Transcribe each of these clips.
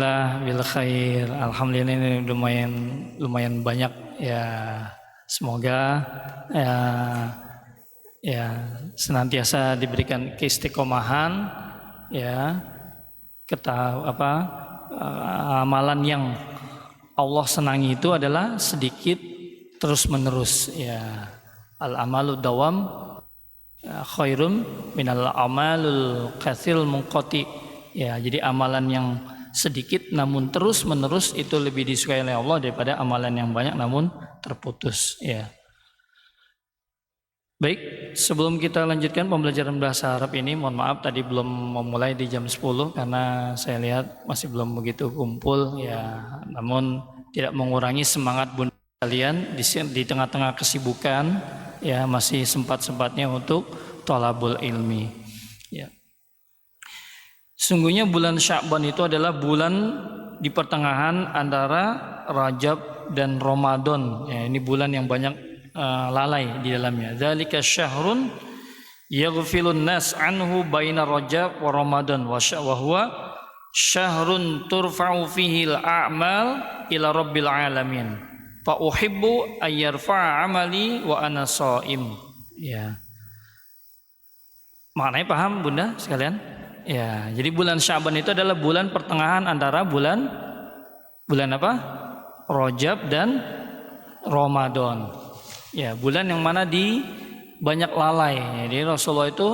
Alhamdulillah bil khair. Alhamdulillah ini lumayan banyak ya. Semoga ya senantiasa diberikan keistiqomahan ya. Amalan yang Allah senangi itu adalah sedikit terus menerus ya. Al amalu dawam khairun minal amalul katsirul munqati. Ya, jadi amalan yang sedikit namun terus menerus itu lebih disukai oleh Allah daripada amalan yang banyak namun terputus ya. Baik, sebelum kita lanjutkan pembelajaran bahasa Arab ini, mohon maaf tadi belum memulai di jam 10 karena saya lihat masih belum begitu kumpul ya. Namun tidak mengurangi semangat bunda kalian di tengah-tengah kesibukan ya, masih sempat-sempatnya untuk thalabul ilmi ya. Sungguhnya bulan Sya'ban itu adalah bulan di pertengahan antara Rajab dan Ramadan ya, ini bulan yang banyak lalai di dalamnya. Dzalika syahrun yaghfilun nas anhu baina Rajab wa Ramadan wa huwa syahrun turfa'u fihi al-a'mal ila rabbil alamin. Fa uhibbu ayyarfa'a amali wa ana shaim. Ya. Maknanya paham Bunda sekalian? Ya, jadi bulan Sya'ban itu adalah bulan pertengahan antara bulan apa? Rajab dan Ramadan. Ya, bulan yang mana di banyak lalai. Jadi Rasulullah itu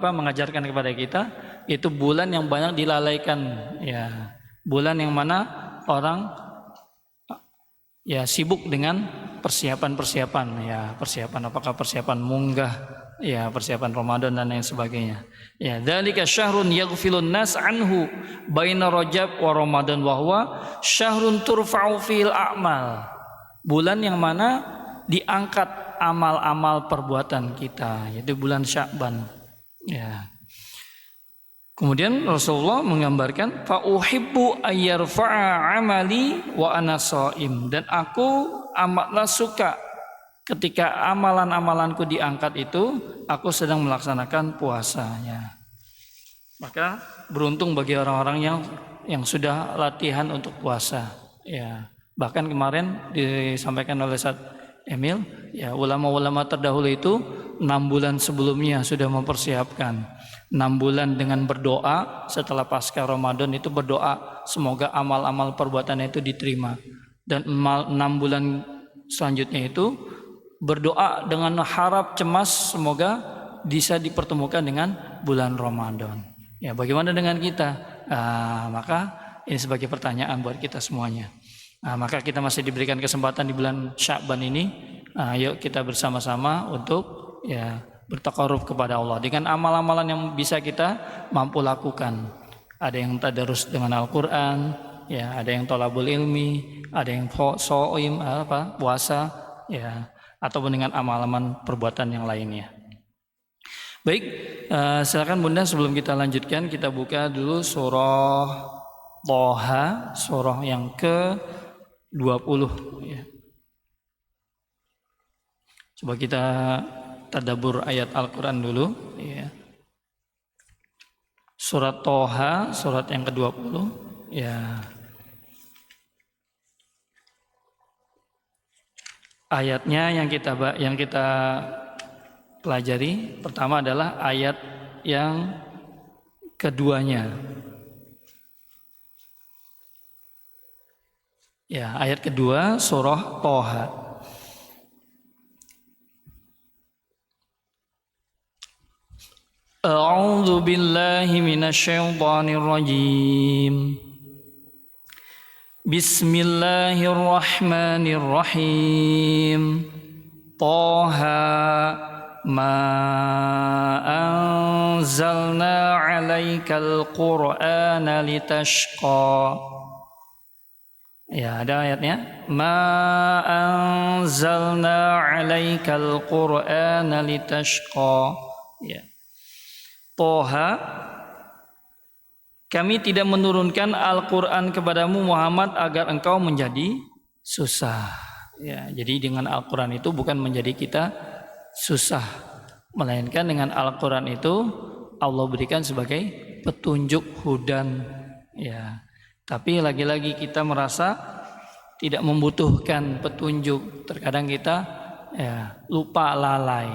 mengajarkan kepada kita itu bulan yang banyak dilalaikan. Ya, bulan yang mana orang ya sibuk dengan persiapan ya, persiapan apakah persiapan munggah ya, persiapan Ramadan dan lain sebagainya. Ya, dzalika syahrun yaghfilun nas anhu baina Rajab wa Ramadan wa huwa syahrun turfa'u fil a'mal. Bulan yang mana diangkat amal-amal perbuatan kita, yaitu bulan Sya'ban. Ya. Kemudian Rasulullah menggambarkan fa uhibbu ayyarfa'a amali wa ana shaim, dan aku amatlah suka ketika amalan-amalanku diangkat itu aku sedang melaksanakan puasanya. Maka beruntung bagi orang-orang yang sudah latihan untuk puasa. Ya, bahkan kemarin disampaikan oleh Ustaz Emil, ya ulama-ulama terdahulu itu 6 bulan sebelumnya sudah mempersiapkan. 6 bulan dengan berdoa, setelah pasca Ramadan itu berdoa semoga amal-amal perbuatannya itu diterima. Dan 6 bulan selanjutnya itu berdoa dengan harap cemas semoga bisa dipertemukan dengan bulan Ramadan. Ya, bagaimana dengan kita? Maka ini sebagai pertanyaan buat kita semuanya. Maka kita masih diberikan kesempatan di bulan Sya'ban ini. Yuk kita bersama-sama untuk ya bertaqarrub kepada Allah dengan amal-amalan yang bisa kita mampu lakukan. Ada yang tadarus dengan Al-Qur'an, ya, ada yang thalabul ilmi, ada yang shaim puasa, ya, ataupun dengan amal-amal perbuatan yang lainnya. Baik, silakan Bunda sebelum kita lanjutkan kita buka dulu surah Thaha, surah yang ke-20 ya. Coba kita tadabbur ayat Al-Qur'an dulu ya. Surat Thaha, surat yang ke-20 ya. Ayatnya yang kita pelajari pertama adalah ayat yang keduanya. Ya, ayat kedua surah Thaha. A'udzu billahi minasyaitonir rajim. Bismillahirrahmanirrahim. Thaha ma anzalna 'alaikal Qur'ana litashqa. Ya, ada ayatnya. Ma anzalna 'alaikal Qur'ana litashqa. Ya. Thaha, kami tidak menurunkan Al-Quran kepadamu Muhammad agar engkau menjadi susah. Ya, jadi dengan Al-Quran itu bukan menjadi kita susah, melainkan dengan Al-Quran itu Allah berikan sebagai petunjuk hudan. Ya, Tapi lagi-lagi kita merasa tidak membutuhkan petunjuk. Terkadang kita lupa, lalai.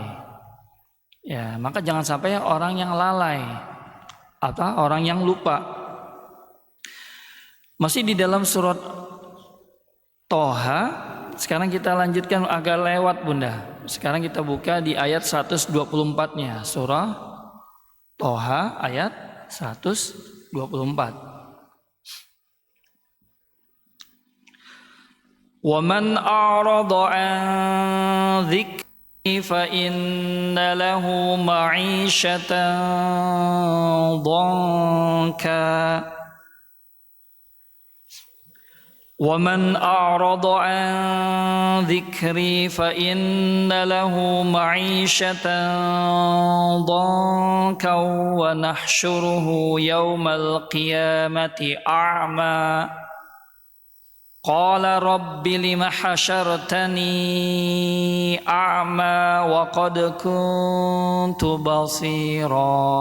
Ya, maka jangan sampai orang yang lalai atau orang yang lupa. Masih di dalam surat Toha, sekarang kita lanjutkan agak lewat Bunda. Sekarang kita buka di ayat 124-nya, surah Toha ayat 124. وَمَنْ أَعْرَضَ عَنْ ذِكْرِي فَإِنَّ لَهُ مَعِيشَةً ضَنْكًا وَمَنْ أَعْرَضَ عَنْ ذِكْرِي فَإِنَّ لَهُ مَعِيشَةً ضَنْكًا وَنَحْشُرُهُ يَوْمَ الْقِيَامَةِ أَعْمَى قال رب لم حشرتني أعمى وقد كنت بصيرا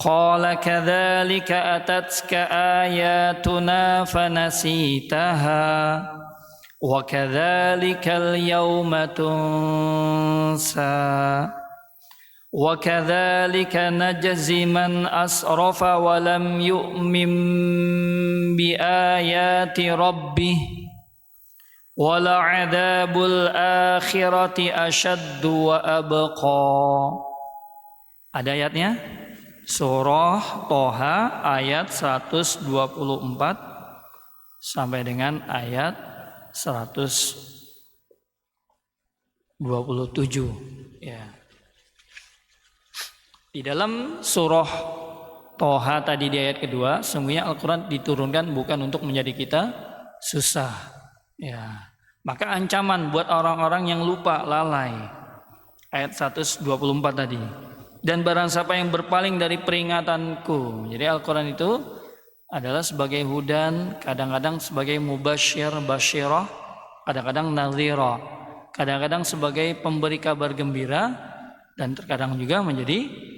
قال كذلك أتتك آياتنا فنسيتها وكذلك اليوم تنسى وكذلك نجزي من أسرف ولم يؤمن بآيات ربه ولعذاب الآخرة أشد وأبقى. Ada ayatnya? Surah Toha ayat 124 sampai dengan ayat 127. Ya. Di dalam surah Toha tadi di ayat kedua, sungguhnya Al-Quran diturunkan bukan untuk menjadi kita susah. Ya. Maka ancaman buat orang-orang yang lupa, lalai. Ayat 124 tadi. Dan barang siapa yang berpaling dari peringatanku. Jadi Al-Quran itu adalah sebagai hudan, kadang-kadang sebagai mubasyir, basyirah, kadang-kadang nadhira, kadang-kadang sebagai pemberi kabar gembira, dan terkadang juga menjadi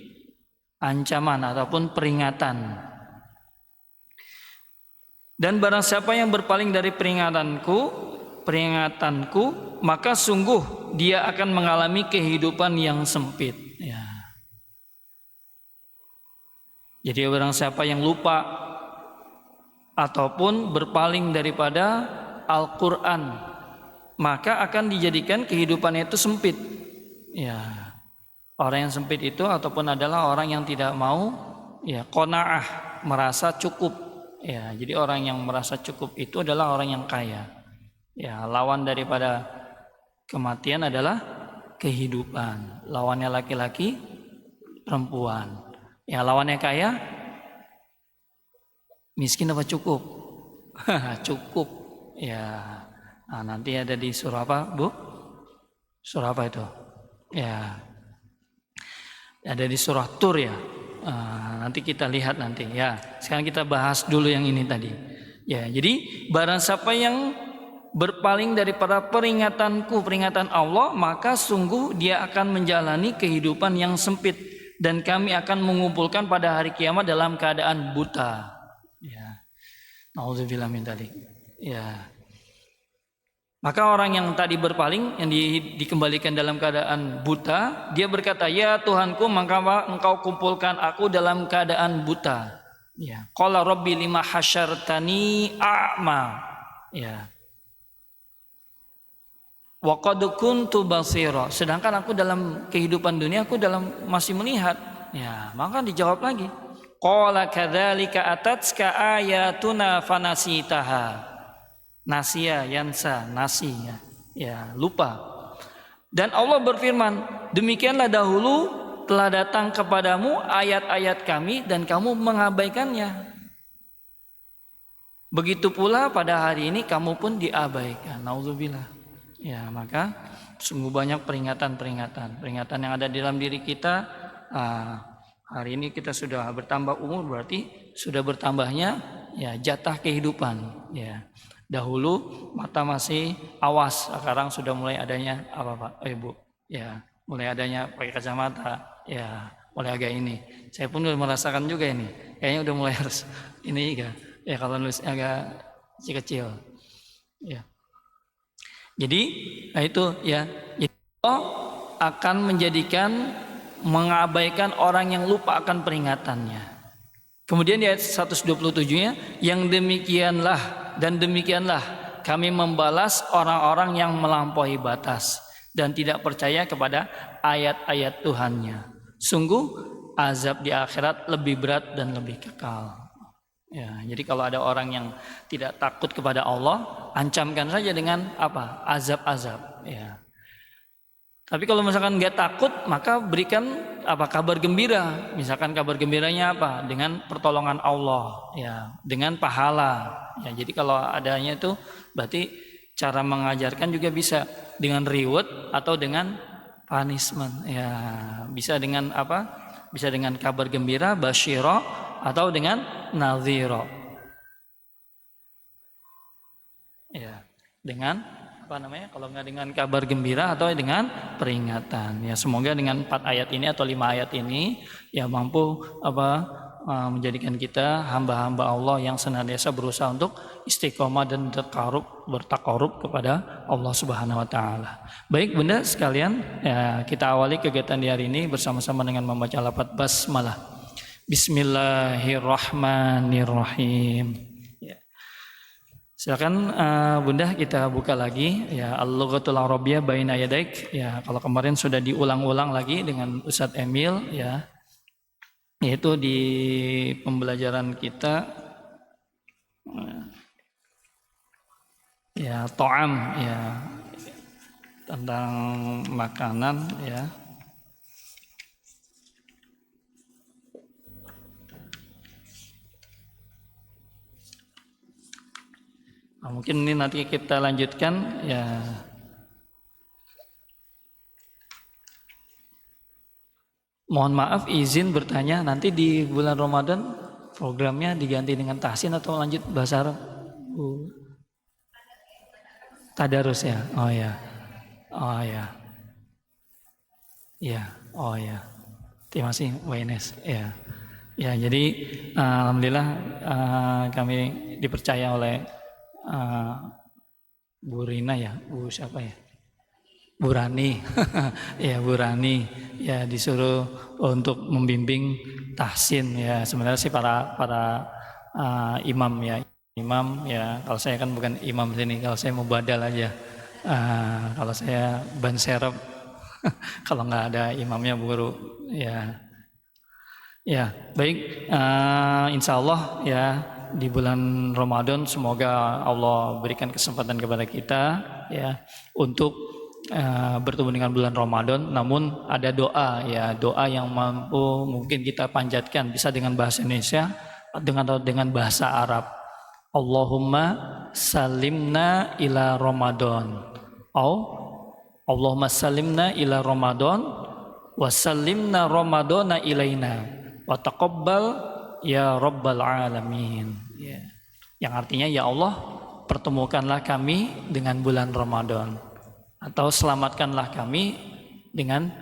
ancaman ataupun peringatan. Dan barang siapa yang berpaling dari peringatanku, maka sungguh dia akan mengalami kehidupan yang sempit. Ya. Jadi barang siapa yang lupa ataupun berpaling daripada Al-Quran, maka akan dijadikan kehidupannya itu sempit. Ya. Orang yang sempit itu ataupun adalah orang yang tidak mau qanaah, merasa cukup. Ya, jadi orang yang merasa cukup itu adalah orang yang kaya. Ya, lawan daripada kematian adalah kehidupan. Lawannya laki-laki, perempuan. Ya, lawannya kaya, miskin apa cukup? Cukup. Ya. Nah, nanti ada di surah apa, Bu? Surah apa itu? Ya. Ada di surah Tur ya. Nanti kita lihat nanti ya. Sekarang kita bahas dulu yang ini tadi. Ya, jadi barang siapa yang berpaling daripada peringatan Allah, maka sungguh dia akan menjalani kehidupan yang sempit dan kami akan mengumpulkan pada hari kiamat dalam keadaan buta. Ya. Nauzubillah min dzalik. Ya. Maka orang yang tadi berpaling, yang dikembalikan dalam keadaan buta, dia berkata, ya Tuhanku, maka engkau kumpulkan aku dalam keadaan buta. Ya. Qala rabbi lima hasyartani a'ma. Ya. Wa qad kuntu basira. Sedangkan aku dalam kehidupan dunia, aku masih melihat. Ya, maka dijawab lagi. Qala kadzalika atatska ayatuna fanasitaha. Nasia, yansa, nasinya, ya lupa. Dan Allah berfirman, demikianlah dahulu telah datang kepadamu ayat-ayat kami dan kamu mengabaikannya. Begitu pula pada hari ini kamu pun diabaikan. Nauzubillah. Ya, maka sungguh banyak peringatan yang ada di dalam diri kita. Hari ini kita sudah bertambah umur, berarti sudah bertambahnya ya jatah kehidupan. Ya. Dahulu mata masih awas, sekarang sudah mulai adanya apa Pak? Ibu, ya mulai adanya pakai kacamata, ya mulai agak ini. Saya pun udah merasakan juga ini, kayaknya udah mulai harus ini ya Ya kalau nulis agak kecil. Ya. Jadi itu ya. Jadi Allah akan mengabaikan orang yang lupa akan peringatannya. Kemudian di ayat 127-nya, yang demikianlah dan demikianlah kami membalas orang-orang yang melampaui batas dan tidak percaya kepada ayat-ayat Tuhannya. Sungguh azab di akhirat lebih berat dan lebih kekal. Ya, jadi kalau ada orang yang tidak takut kepada Allah, ancamkan saja dengan apa? Azab-azab. Ya. Tapi kalau misalkan nggak takut, maka berikan apa kabar gembira. Misalkan kabar gembiranya apa? Dengan pertolongan Allah, ya, dengan pahala. Ya, jadi kalau adanya itu berarti cara mengajarkan juga bisa dengan reward atau dengan punishment. Ya, bisa dengan apa? Bisa dengan kabar gembira, basyira, atau dengan nadhira. Ya, dengan apa namanya, kalau nggak dengan kabar gembira atau dengan peringatan. Ya, semoga dengan 4 ayat ini atau 5 ayat ini ya mampu menjadikan kita hamba-hamba Allah yang senantiasa berusaha untuk istiqomah dan bertakarub kepada Allah Subhanahu wa taala. Baik Bunda sekalian, ya, kita awali kegiatan di hari ini bersama-sama dengan membaca lafaz basmalah. Bismillahirrahmanirrahim. Silakan Bunda kita buka lagi ya Al-Lughatul Arabiyyah baina yadaik. Ya, kalau kemarin sudah diulang-ulang lagi dengan Ustadz Emil ya. Yaitu di pembelajaran kita ya to'am ya, tentang makanan ya. Nah, mungkin ini nanti kita lanjutkan ya. Mohon maaf izin bertanya, nanti di bulan Ramadan programnya diganti dengan tahsin atau lanjut bahasa Arab? Tadarus ya. Oh ya. Oh ya. Ya. Oh ya. Terima kasih WNS. Ya. Ya, jadi alhamdulillah kami dipercaya oleh Bu Rina ya, Bu siapa ya? Bu Rani, ya Bu Rani, ya disuruh untuk membimbing tahsin ya. Sebenarnya sih para imam ya, kalau saya kan bukan imam sini, kalau saya mau badal aja. Kalau saya ban serep, kalau nggak ada imamnya Bu Guru ya. Ya baik, insya Allah ya. Di bulan Ramadan semoga Allah berikan kesempatan kepada kita ya untuk bertemu dengan bulan Ramadan. Namun ada doa ya, doa yang mampu mungkin kita panjatkan, bisa dengan bahasa Indonesia dengan bahasa Arab. Allahumma salimna ila Ramadan. Allahumma salimna ila Ramadan wa salimna Ramadana ilaina wa taqabbal ya Rabbal Alamin ya. Yang artinya ya Allah pertemukanlah kami dengan bulan Ramadan, atau selamatkanlah kami dengan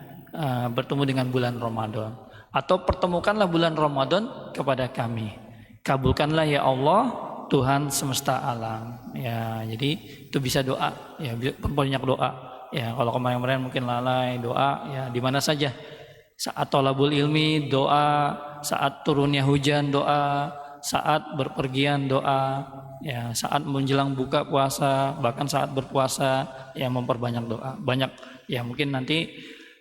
bertemu dengan bulan Ramadan, atau pertemukanlah bulan Ramadan kepada kami, kabulkanlah ya Allah Tuhan semesta alam ya. Jadi itu bisa doa ya, banyak doa ya. Kalau kemarin mungkin lalai doa ya, di mana saja saat tolabul ilmi doa, saat turunnya hujan doa, saat berpergian doa ya, saat menjelang buka puasa, bahkan saat berpuasa ya, memperbanyak doa. Banyak ya, mungkin nanti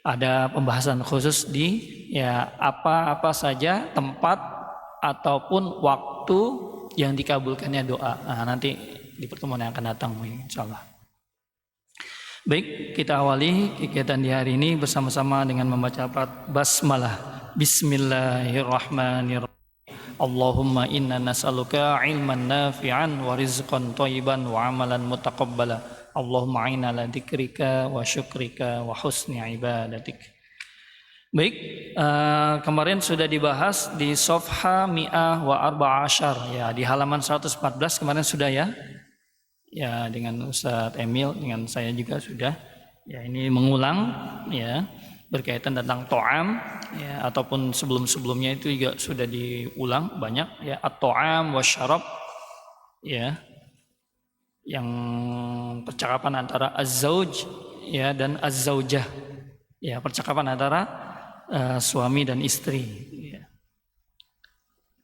ada pembahasan khusus di ya apa saja tempat ataupun waktu yang dikabulkannya doa. Nah, nanti di pertemuan yang akan datang insyaallah. Baik, kita awali kegiatan di hari ini bersama-sama dengan membaca basmalah. Bismillahirrahmanirrahim. Allahumma inna nas'aluka ilman nafi'an wa rizqan thayyiban wa amalan mutaqabbala. Allahumma a'inna ala dzikrika wa syukrika wa husni ibadatik. Baik, kemarin sudah dibahas di Sofha Mi'ah wa Arba Ashar ya, di halaman 114 kemarin sudah ya. Ya, dengan Ustadz Emil, dengan saya juga sudah. Ya, ini mengulang ya berkaitan tentang to'am ya, ataupun sebelum-sebelumnya itu juga sudah diulang banyak ya, at-to'am wa syarab ya, yang percakapan antara az-zauj ya dan az-zaujah, ya, percakapan antara suami dan istri, ya.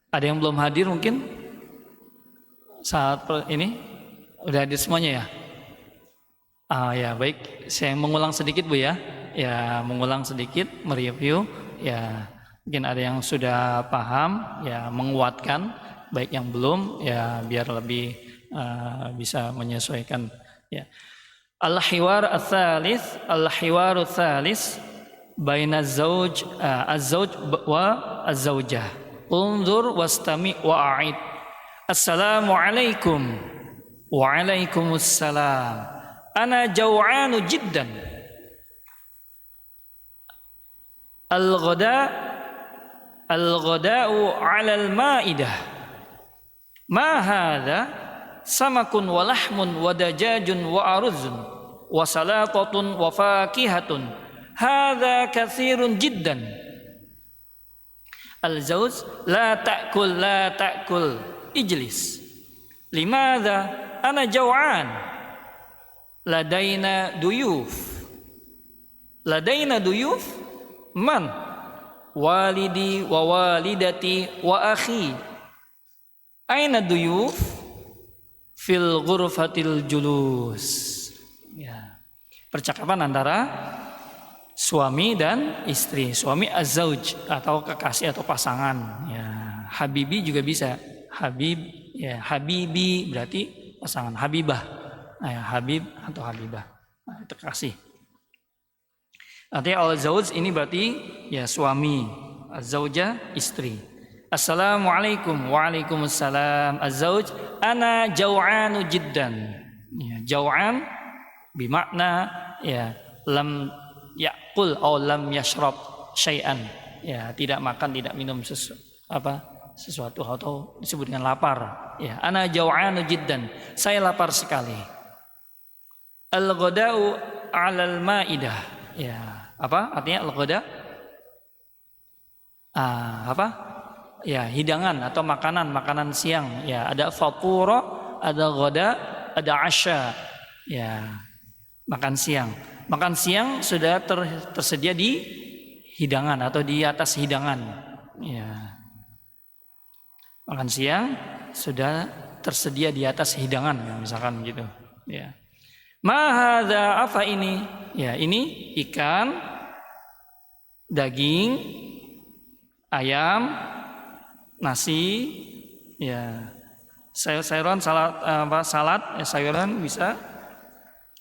Ada yang belum hadir mungkin saat ini? Udah hadir semuanya ya? Ya baik, saya mengulang sedikit Bu ya. Ya, mengulang sedikit, mereview ya. Mungkin ada yang sudah paham ya, menguatkan, baik yang belum ya biar lebih bisa menyesuaikan ya. Al-hiwar ats-tsalits baina az-zauj wa az-zaujah. Unzur wastami wa'id. Assalamualaikum. Waalaikumsalam. Ana jaw'anu jiddan. Al-ghada'u 'ala al-ma'idah. Ma hadha? Samakun wa lahmun wa dajajun wa aruzun wa salatatun wa fakihatun. Hadha katsirun jiddan. Al-zawj la ta'kul ijlis. Limadha? Ana jaw'an. Ladaina duyuf. Man? Walidi wa walidati wa akhi. Aina duyuf? Fil ghurfatil julus. Ya. Percakapan antara suami dan istri. Suami az-zauj atau kekasih atau pasangan. Ya. Habibi juga bisa. Habibi berarti pasangan. Habibah. Ya, Habib atau Habibah. Nah, itu kasih. Artinya al-zauj ini berarti ya suami, az-zaujah istri. Assalamualaikum. Waalaikumsalam. Az-zauj ana jaw'anu jiddan. Ya, jaw'an bermakna ya lam ya'kul atau lam yashrab syai'an. Ya, tidak makan, tidak minum sesuatu atau disebut dengan lapar. Ya, ana jaw'anu jiddan. Saya lapar sekali. Al-ghada'u 'alal ma'idah. Ya, apa artinya al-ghada? Ya, hidangan atau makanan siang. Ya, ada fatura, ada ghada, ada asya. Ya, makan siang. Makan siang sudah tersedia di hidangan atau di atas hidangan. Ya. Makan siang sudah tersedia di atas hidangan, ya, misalkan gitu. Ya. Ma hadza, apa ini? Ya, ini ikan, daging, ayam, nasi, ya, sayur-sayuran, salad, ya, sayuran bisa,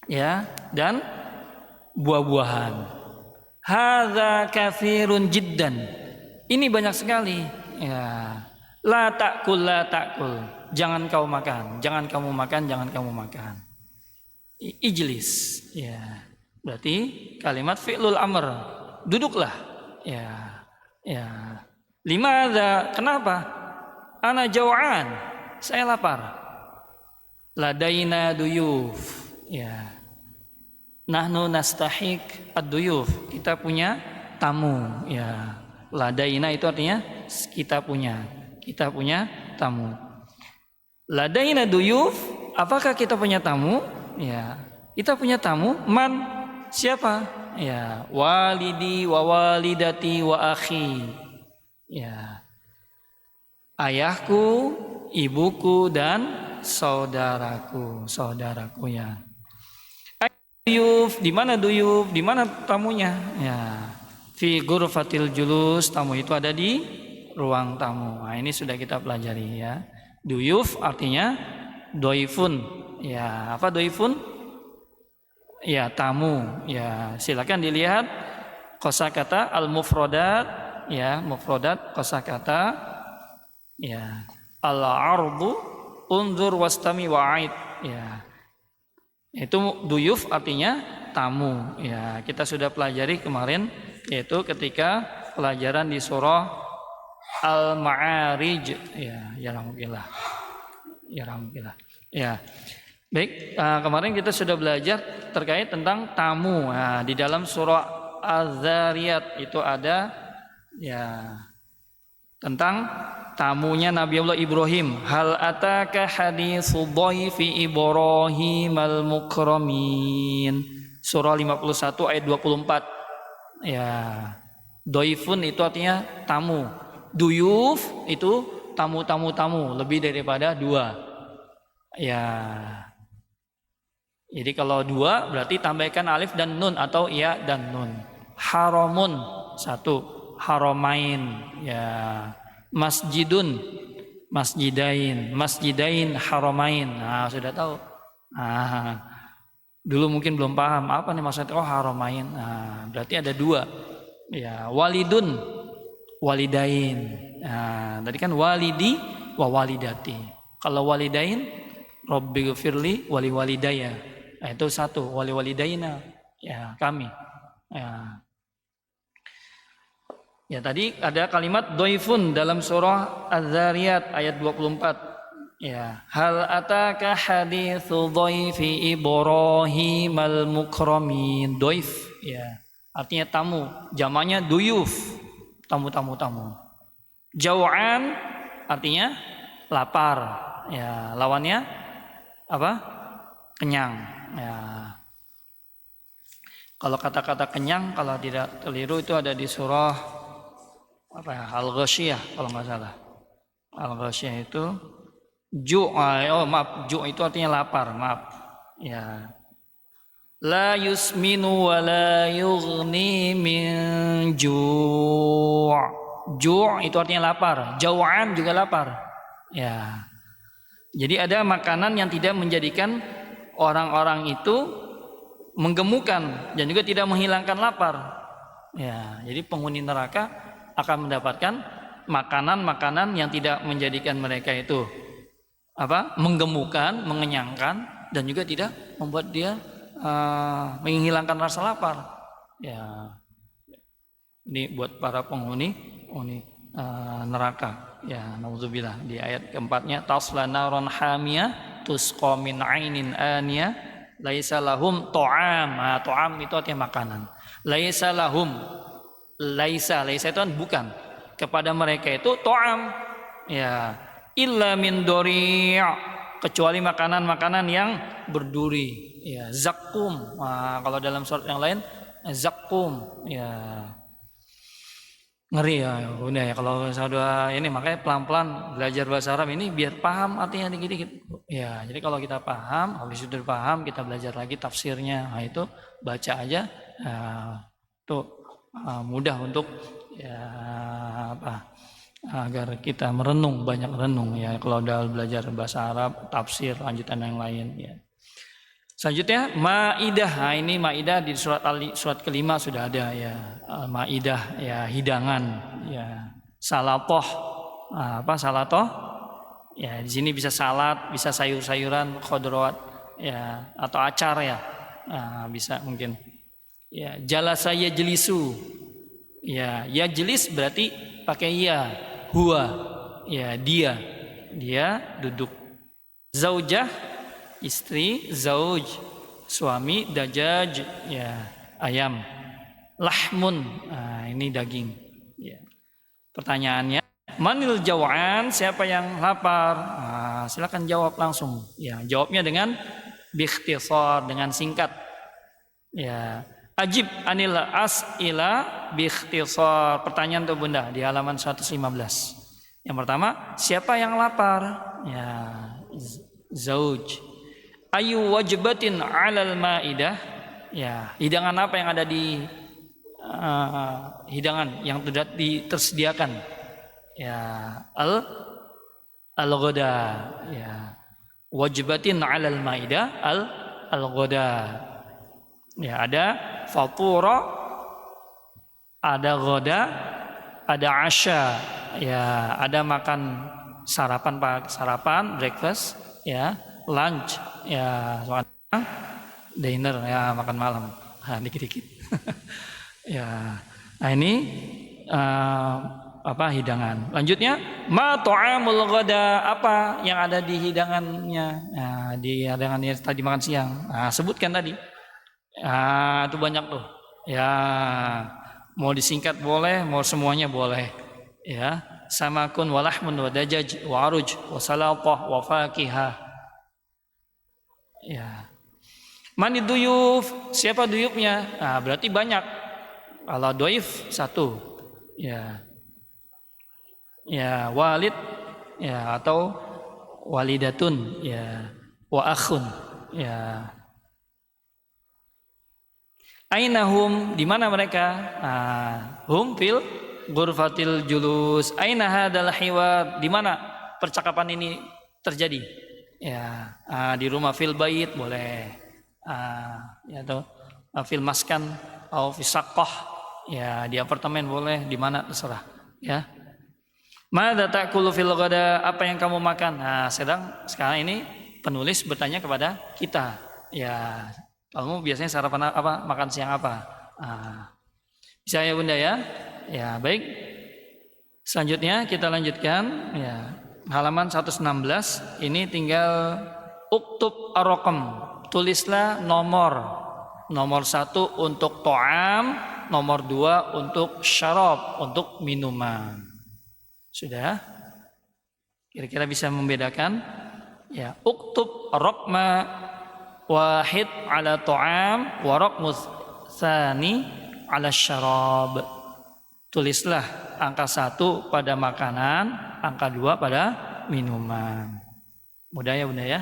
ya, dan buah-buahan. Hadza katsirun jiddan. Ini banyak sekali. Ya. La ta'kul. Jangan kamu makan. Ijlis, ya, berarti kalimat fi'lul amr, duduklah, ya. Limadha? Kenapa? Ana jaw'an, saya lapar. Ladaina duyuf, ya. Nahnu nastahiq ad-duyuf, kita punya tamu, ya. Ladaina itu artinya kita punya tamu. Ladaina duyuf, apakah kita punya tamu? Ya, kita punya tamu. Man? Siapa? Ya, walidi wa walidati wa akhi. Ya, ayahku, ibuku dan saudaraku ya. Duyuf, di mana duyuf? Di mana tamunya? Ya, fi ghurfatil julus, tamu itu ada di ruang tamu. Nah, ini sudah kita pelajari ya. Duyuf artinya doifun. Ya, apa doifun? Ya, tamu. Ya, silakan dilihat kosakata al-mufradat, ya, mufradat kosakata, ya, al-ardu unzur wastami wa'id, ya. Itu duyuf artinya tamu. Ya, kita sudah pelajari kemarin, yaitu ketika pelajaran di surah Al-Ma'arij. Ya alhamdulillah. Ya. Baik, kemarin kita sudah belajar terkait tentang tamu. Nah, di dalam surah Az-Zariyat itu ada ya tentang tamunya Nabi Allah Ibrahim. Hal ataka haditsu dhaifi Ibrahim al-mukramin. Surah 51 ayat 24. Ya. Dhaifun itu artinya tamu. Duyuf itu tamu, lebih daripada 2. Ya. Jadi kalau 2 berarti tambahkan alif dan nun atau ya dan nun. Haramun 1, haramain ya. Masjidun, masjidain, haramain. Nah, sudah tahu. Dulu mungkin belum paham apa nih maksudnya. Oh, haramain. Nah, berarti ada 2. Ya, walidun, walidain. Nah, tadi kan walidi wa walidati. Kalau walidain, Rabbighfirli wali walidayya. Nah, itu 1, wali walidaina. Ya, kami. Ya. Ya, tadi ada kalimat dhaifun dalam surah Az-Zariyat ayat 24. Ya, hal ataka haditsu dhaifi Ibrahim al-mukramin. Dhaif ya, artinya tamu, jamaknya duyuf, tamu. Jau'an artinya lapar. Ya, lawannya apa? Kenyang. Ya. Kalau kata-kata kenyang kalau tidak keliru itu ada di surah apa ya, Al-Ghasyiyah kalau nggak salah. Al-Ghasyiyah itu ju' itu artinya lapar, maaf. Ya. La yusminu wa la yughni min ju'. Ju' itu artinya lapar, jau'an juga lapar. Ya. Jadi ada makanan yang tidak menjadikan orang-orang itu menggemukkan dan juga tidak menghilangkan lapar. Ya, jadi penghuni neraka akan mendapatkan makanan-makanan yang tidak menjadikan mereka itu menggemukkan, mengenyangkan dan juga tidak membuat dia menghilangkan rasa lapar. Ya, ini buat para penghuni neraka. Ya, naudzubillah. Di ayat keempatnya tasla naron hamiyah tusqa min ainin aniyah laisa lahum ta'am. Ta'am itu artinya makanan. Laisa itu kan bukan kepada mereka itu ta'am ya illa min dori' kecuali makanan-makanan yang berduri ya, zakum. Kalau dalam surat yang lain zakum ya, ngeri ya. Udah ya, kalau sudah ini makanya pelan-pelan belajar bahasa Arab ini biar paham artinya dikit-dikit ya. Jadi kalau kita paham, habis sudah paham kita belajar lagi tafsirnya. Nah, itu baca aja tuh mudah untuk ya agar kita banyak merenung ya kalau udah belajar bahasa Arab, tafsir, lanjutan yang lain ya. Selanjutnya Maidah. Nah, ini Maidah di surat kelima sudah ada ya. Maidah ya, hidangan ya. Salatoh. Salatoh? Ya, di sini bisa salad, bisa sayur-sayuran, khodrawat ya, atau acar ya. Bisa mungkin. Ya, jalasa yajlisu. Ya, yajlis berarti pakai ya, huwa. Ya, dia duduk. Zaujah istri, zauj suami, dajaj ya, ayam. Lahmun, ini daging. Ya. Pertanyaannya, manil jaw'an, siapa yang lapar? Silakan jawab langsung. Ya, jawabnya dengan biikhtisar, dengan singkat. Ya. Ajib anil as'ila biikhtisar. Pertanyaan tuh Bunda di halaman 115. Yang pertama, siapa yang lapar? Ya, zauj. Ayu wajbatin 'alal maidah? Ya, hidangan apa yang ada di hidangan yang tidak tersediakan? Ya, al-ghada. Ya. Wajbatin 'alal maidah al-ghada. Ya, ada fatura, ada ghoda, ada asya. Ya, ada makan sarapan, breakfast, ya, lunch, ya, dinner, ya, makan malam. Dikit-dikit. Ya. Nah, ini hidangan. Lanjutnya, ma ta'amul ghada, apa yang ada di hidangannya? Nah, di hidangannya tadi makan siang. Nah, sebutkan tadi. Itu banyak tuh. Ya, mau disingkat boleh, mau semuanya boleh. Ya, samakun wa lahmun wa dajaj wa aruj wa salatah wa fakihah. Ya. Mani duyuf, siapa duyufnya? Nah, berarti banyak. Kalau doif satu. Ya. Ya, walid ya atau walidatun ya wa akhun ya. Ainahum, di mana mereka? Hum fil ghurfatil julus. Aina hadzal hiwar, di mana percakapan ini terjadi? Ya, di rumah, fil bait boleh. Ya atau fil maskan atau fi saqqah. Ya, di apartemen boleh, di mana terserah, ya. Madza ta'kulu fil ghada, apa yang kamu makan? Nah, sekarang ini penulis bertanya kepada kita. Ya, kamu biasanya sarapan apa? Makan siang apa? Bisa ya Bunda ya? Ya, baik. Selanjutnya kita lanjutkan ya. Halaman 116 ini tinggal uktub ar-raqam. Tulislah nomor 1 untuk to'am, nomor 2 untuk syarab, untuk minuman. Sudah? Kira-kira bisa membedakan? Ya, uktub raqma wahid ala to'am wa raqmu tsani ala syarab. Tulislah angka 1 pada makanan, angka 2 pada minuman. Mudah ya Bunda ya?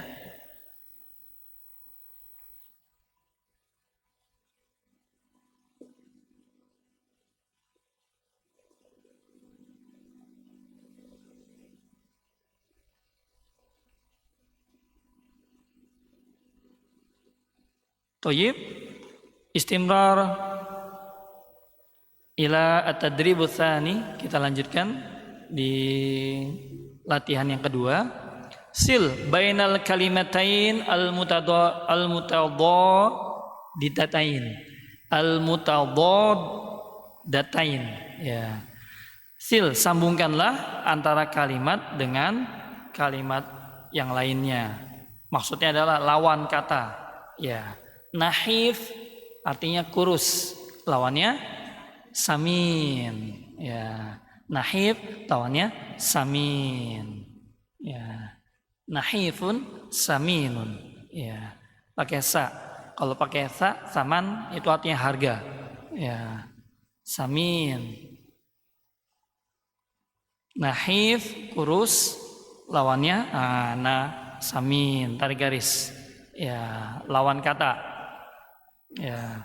Thayyib, istimrar ila at-tadrib tsani, kita lanjutkan di latihan yang kedua. Sil bainal kalimatain al-mutadadatain ya. Sil, sambungkanlah antara kalimat dengan kalimat yang lainnya. Maksudnya adalah lawan kata. Ya. Nahif artinya kurus, lawannya samin. Ya. Nahif lawannya samin. Ya. Nahifun saminun. Ya. Pakai sa. Kalau pakai sa, saman itu artinya harga. Ya. Samin. Nahif kurus, lawannya samin, tarik garis. Ya, lawan kata. Ya.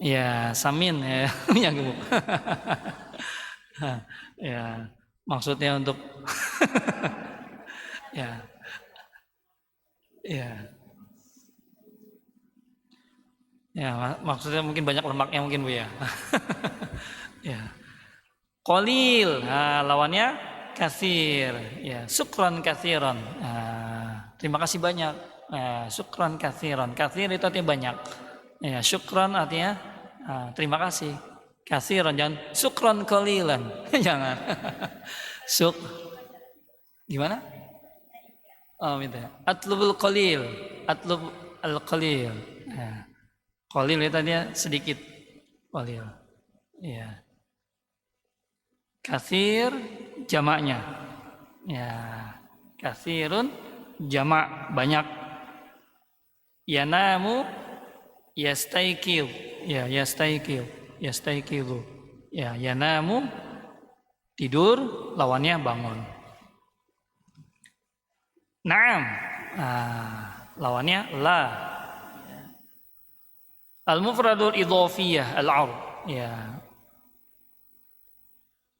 Ya, samin ya. Yang Bu. Ya, maksudnya untuk ya. Ya. Ya, maksudnya mungkin banyak lemaknya mungkin Bu ya. Ya. Qalil, lawannya katsir. Ya, syukran katsiran. Terima kasih banyak. Syukran katsiran. Katsir itu artinya banyak. Ya, syukran artinya terima kasih. Katsiran, jangan syukran qalilan. Jangan. Gimana? Oh, minta. Atlubul qalil. Atlub al-qalil. Ya. Qalil itu artinya sedikit. Qalil. Ya. Katsir jamaknya. Ya. Katsirun jamak banyak. Yanamu yastaikil. Ya, yastaikil. Yastaikilu. Ya, yanamu tidur, lawannya bangun. Naam. Lawannya la. Al-mufradul idhofiyah al-'arab. Ya.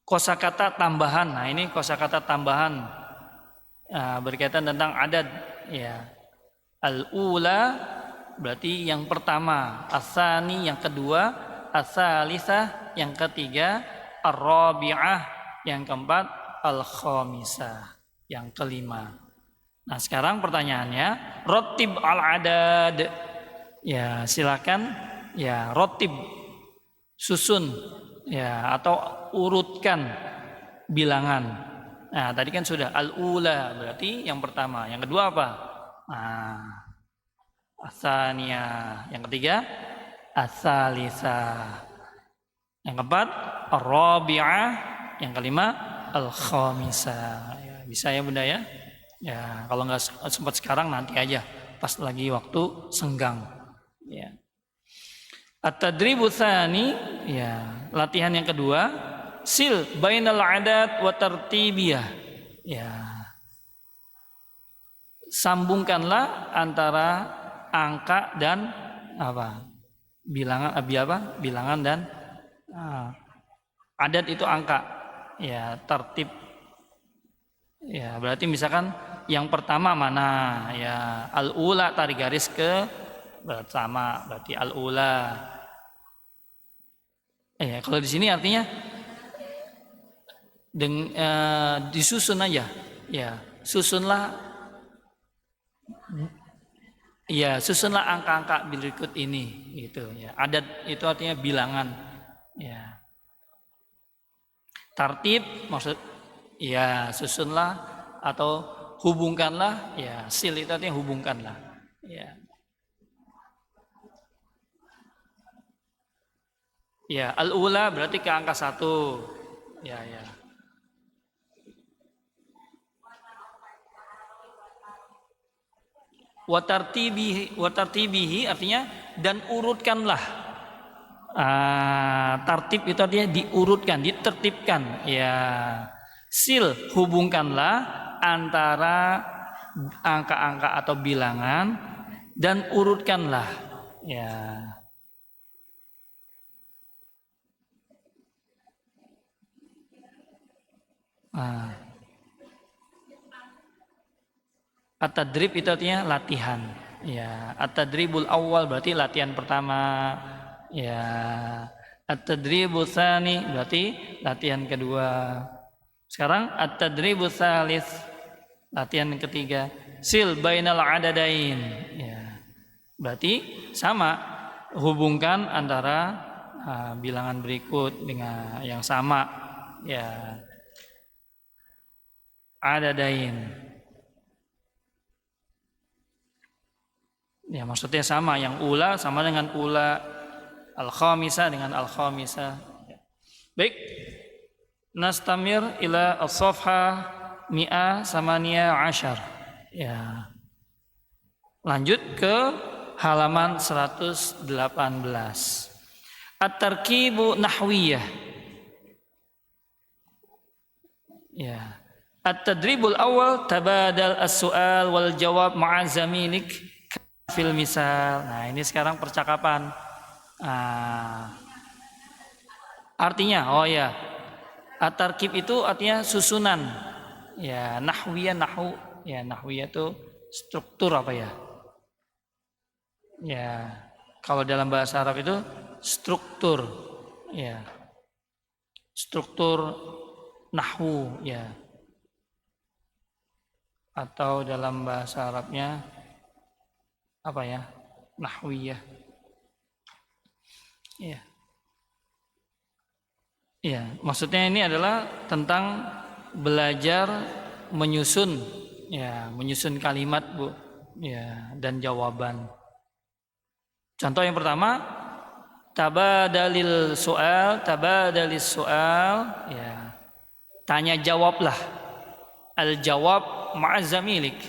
Kosakata tambahan. Nah, ini kosakata tambahan berkaitan tentang adad. Ya. Al-ula berarti yang pertama, as-tsani yang kedua, as-tsalisah yang ketiga, ar-rabi'ah yang keempat, al-khamisah yang kelima. Nah, sekarang pertanyaannya, rattib al-adad. Ya, silakan ya rattib, susun ya atau urutkan bilangan. Nah, tadi kan sudah al-ula berarti yang pertama, yang kedua apa? As-tsaniyah, yang ketiga as-tsalisah, yang keempat ar-rabi'ah, yang kelima al-khamisah. Ya, bisa ya Bunda ya? Ya, kalau nggak sempat sekarang nanti aja pas lagi waktu senggang. Ya. At-tadribu tsani, ya, latihan yang kedua, sil bainal adat wa tartibiyah. Ya. Sambungkanlah antara angka dan apa? Bilangan dan adat itu angka. Ya, tertib. Ya, berarti misalkan yang pertama mana? Ya, al-ula tarik garis ke bersama, berarti al-ula. Ya, kalau di sini artinya disusun aja. Ya, susunlah angka-angka berikut ini gitu ya. Adat itu artinya bilangan. Ya. Tartib maksud ya susunlah atau hubungkanlah, ya sil itu artinya hubungkanlah. Ya. Ya, al-ula berarti ke angka 1. Ya, ya. Watartibihi artinya dan urutkanlah. Tartib itu artinya diurutkan, ditertibkan. Ya, sil hubungkanlah antara angka-angka atau bilangan dan urutkanlah. Ya. At-tadrib itu artinya latihan. Ya, at-tadribul awal berarti latihan pertama. Ya, at-tadribul tsani berarti latihan kedua. Sekarang at-tadribul tsalits latihan ketiga. Sil bainal adadain. Ya. Berarti sama, hubungkan antara bilangan berikut dengan yang sama. Ya. Adadain. Ya, maksudnya sama, yang ula sama dengan ula, al-khamisah dengan al-khamisah. Baik. Nastamir ila as-safha mi'ah samania ashar. Ya. Lanjut ke halaman 118. At-tarkibu nahwiyah. Ya. At-tadribul awal tabadal as-su'al wal jawab ma'a zamilik fil misal. Nah, ini sekarang percakapan. Artinya, oh ya, at-tarkib itu artinya susunan. Ya, nahwiyah nahu. Ya, nahwiyah itu struktur apa ya? Ya, kalau dalam bahasa Arab itu struktur. Ya, struktur nahwu. Ya, atau dalam bahasa Arabnya apa ya? Nahwiyah. Ya. Ya, maksudnya ini adalah tentang belajar menyusun, ya, menyusun kalimat, Bu. Ya, dan jawaban. Contoh yang pertama, tabadalis soal, ya. Tanya jawablah. Al-jawab ma'azamilik.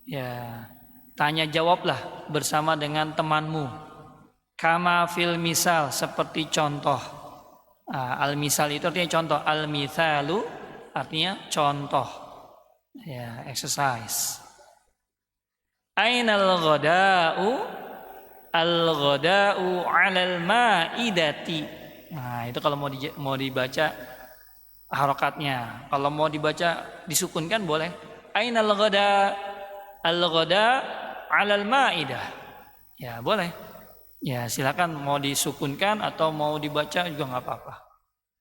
Ya. Tanya jawablah bersama dengan temanmu. Kama fil misal, seperti contoh. Al-misal itu artinya contoh. Al-mithalu artinya contoh. Ya, exercise. Ainal ghada'u? Al-ghada'u 'alal ma'idati. Nah, itu kalau mau dibaca harokatnya. Kalau mau dibaca disukunkan boleh. Ainal ghada'? Al-ghada' 'alal ma'idah. Ya, boleh. Ya, silakan mau disukunkan atau mau dibaca juga nggak apa-apa.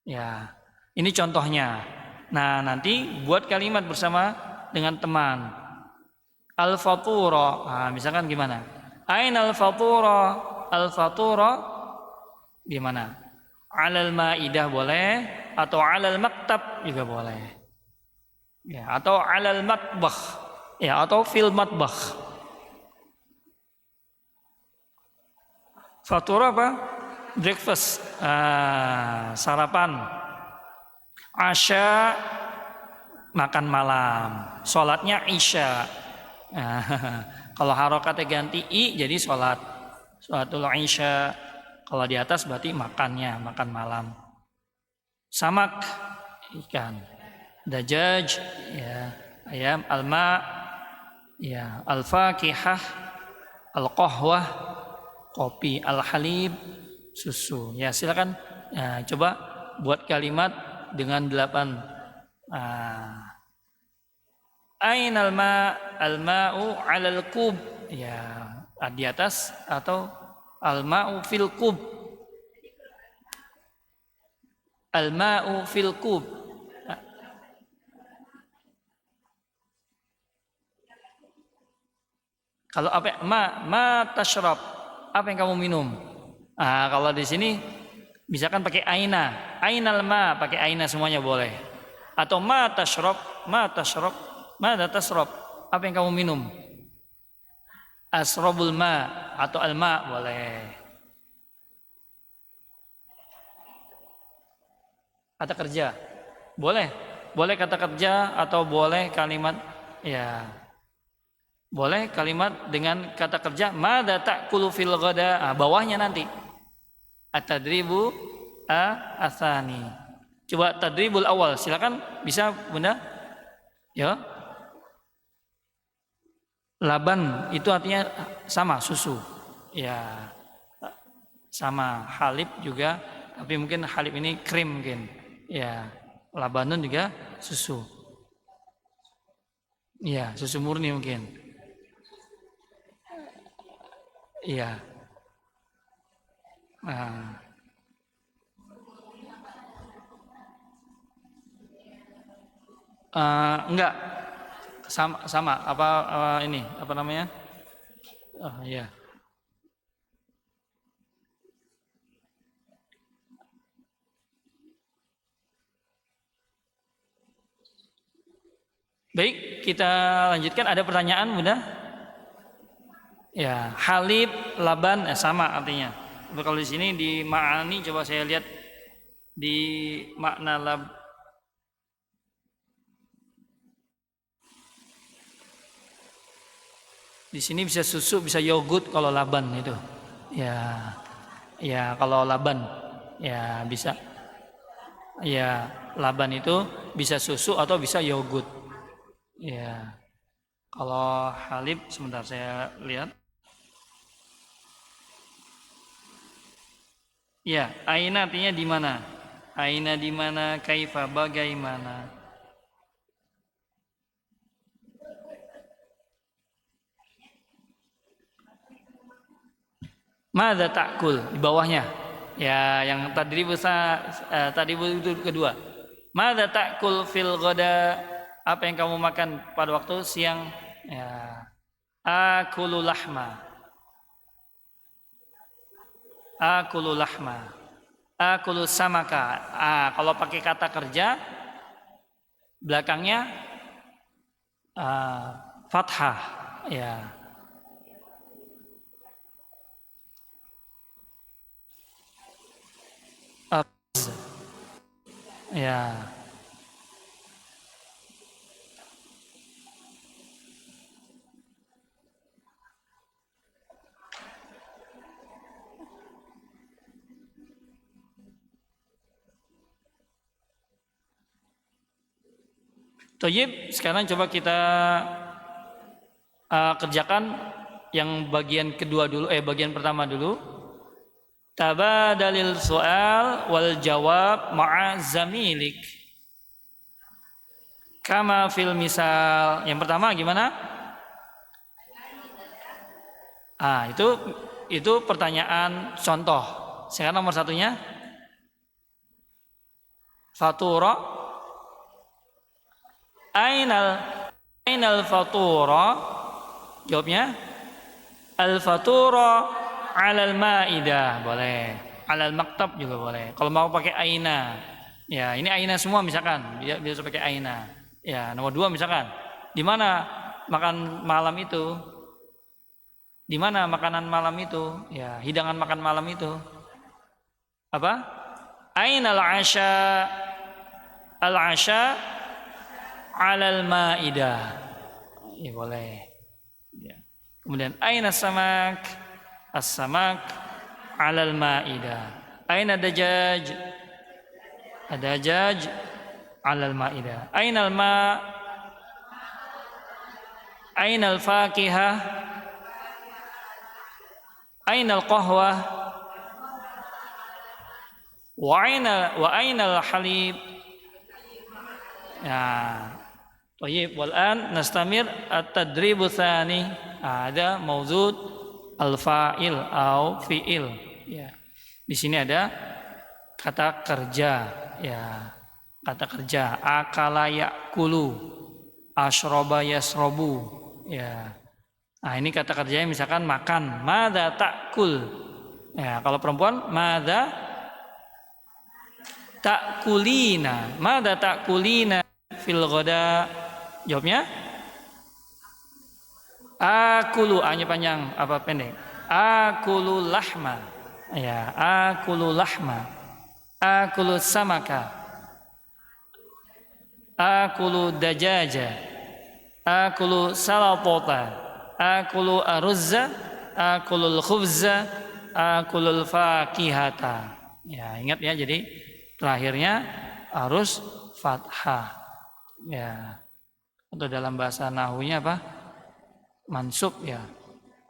Ya, ini contohnya. Nah, nanti buat kalimat bersama dengan teman. Al-fatura. Nah, misalkan gimana? Aina al-fatura? Al-fatura gimana? 'Alal ma'idah boleh atau 'alal maktab juga boleh. Ya, atau 'alal matbakh. Ya, atau fil matbakh. Fatura apa? Breakfast, sarapan. Asya makan malam. Sholatnya isya. Nah, kalau harokatnya ganti i jadi sholat. Sholatul isya. Kalau di atas berarti makannya, makan malam. Samak ikan. Dajaj ya, ayam, alma ya, al-fakihah, al-qahwah, kopi, al-halib, susu. Ya, silakan ya, coba buat kalimat dengan 8. Ainal ma, al-ma'u 'alal kub. Ya, di atas atau al-ma'u fil kub. Al-ma'u fil kub. Kalau apa ma tashrab, apa yang kamu minum? Kalau di sini misalkan pakai aina, ainal ma pakai aina semuanya boleh. Atau ma tashrab, ma tashrab, apa yang kamu minum? Asrabul ma atau al ma boleh. Kata kerja. Boleh. Boleh kata kerja atau boleh kalimat ya. Boleh kalimat dengan kata kerja madza ta'kulu fil ghada. Bawahnya nanti at-tadribu asani. Coba tadribul awal, silakan bisa Bunda. Ya. Laban itu artinya sama susu. Ya. Sama halib juga, tapi mungkin halib ini krim mungkin. Ya. Labanun juga susu. Ya, susu murni mungkin. Iya. Enggak sama apa ini apa namanya? Iya. Baik, kita lanjutkan. Ada pertanyaan, Bunda? Ya, halib, laban sama artinya. Kalau di sini di ma'ani coba saya lihat di makna lab. Di sini bisa susu, bisa yogurt kalau laban itu. Ya. Ya, kalau laban ya bisa. Ya, laban itu bisa susu atau bisa yogurt. Ya. Kalau halib sebentar saya lihat. Ya, aina artinya di mana? Aina di mana? Kaifa bagaimana? Madza ta'kul di bawahnya. Ya, yang tadi itu kedua. Madza ta'kul fil ghada? Apa yang kamu makan pada waktu siang? Ya. Akulu lahma. Akulu lahma. Akulu samaka. Kalau pakai kata kerja belakangnya fathah. Ya. Ya. Toyib, sekarang coba kita kerjakan yang bagian kedua dulu, bagian pertama dulu. Tabadalil soal wal jawab ma'a zamilik. Kama fil misal. Yang pertama gimana? Itu pertanyaan contoh. Sekarang nomor satunya fatura. Ainal fatura. Jawabnya al fatura 'alal maidah, boleh. 'Alal maktab juga boleh. Kalau mau pakai aina. Ya, ini aina semua misalkan. Bisa pakai aina. Ya, nomor 2 misalkan. Di mana makan malam itu? Di mana makanan malam itu? Ya, hidangan makan malam itu. Apa? Ainal 'asya? al-'asha 'alal ma'idah. Ya boleh. Ya. Kemudian aina samak? As-samak 'alal ma'idah. Aina dajaj? Ad-dajaj 'alal ma'idah. Aina al-ma'? Aina al-fakihah? Aina al-qahwah? Wa aina al-halib? Ya. Baik, wal'an nastamir at-tadribu tsani. Ada mauzud al-fa'il atau fi'il. Ya. Di sini ada kata kerja, ya. Kata kerja akala ya'kulu, asyraba yasrobu, ya. Nah, ini kata kerjanya misalkan makan, madza ta'kul. Ya, kalau perempuan madza ta'kulina. Madza ta'kulina fil ghada? Jawabnya akulu, A-nya panjang apa pendek? Akulu lahma. Ya, akulu lahma. Akulu samaka. Akulu dajaja. Akulu salatota. Akulu aruzza. Akulu khubza. Akulu fakihata. Ya, ingat ya, jadi terakhirnya harus fathah. Ya. Atau dalam bahasa nahunya apa? Mansub, ya.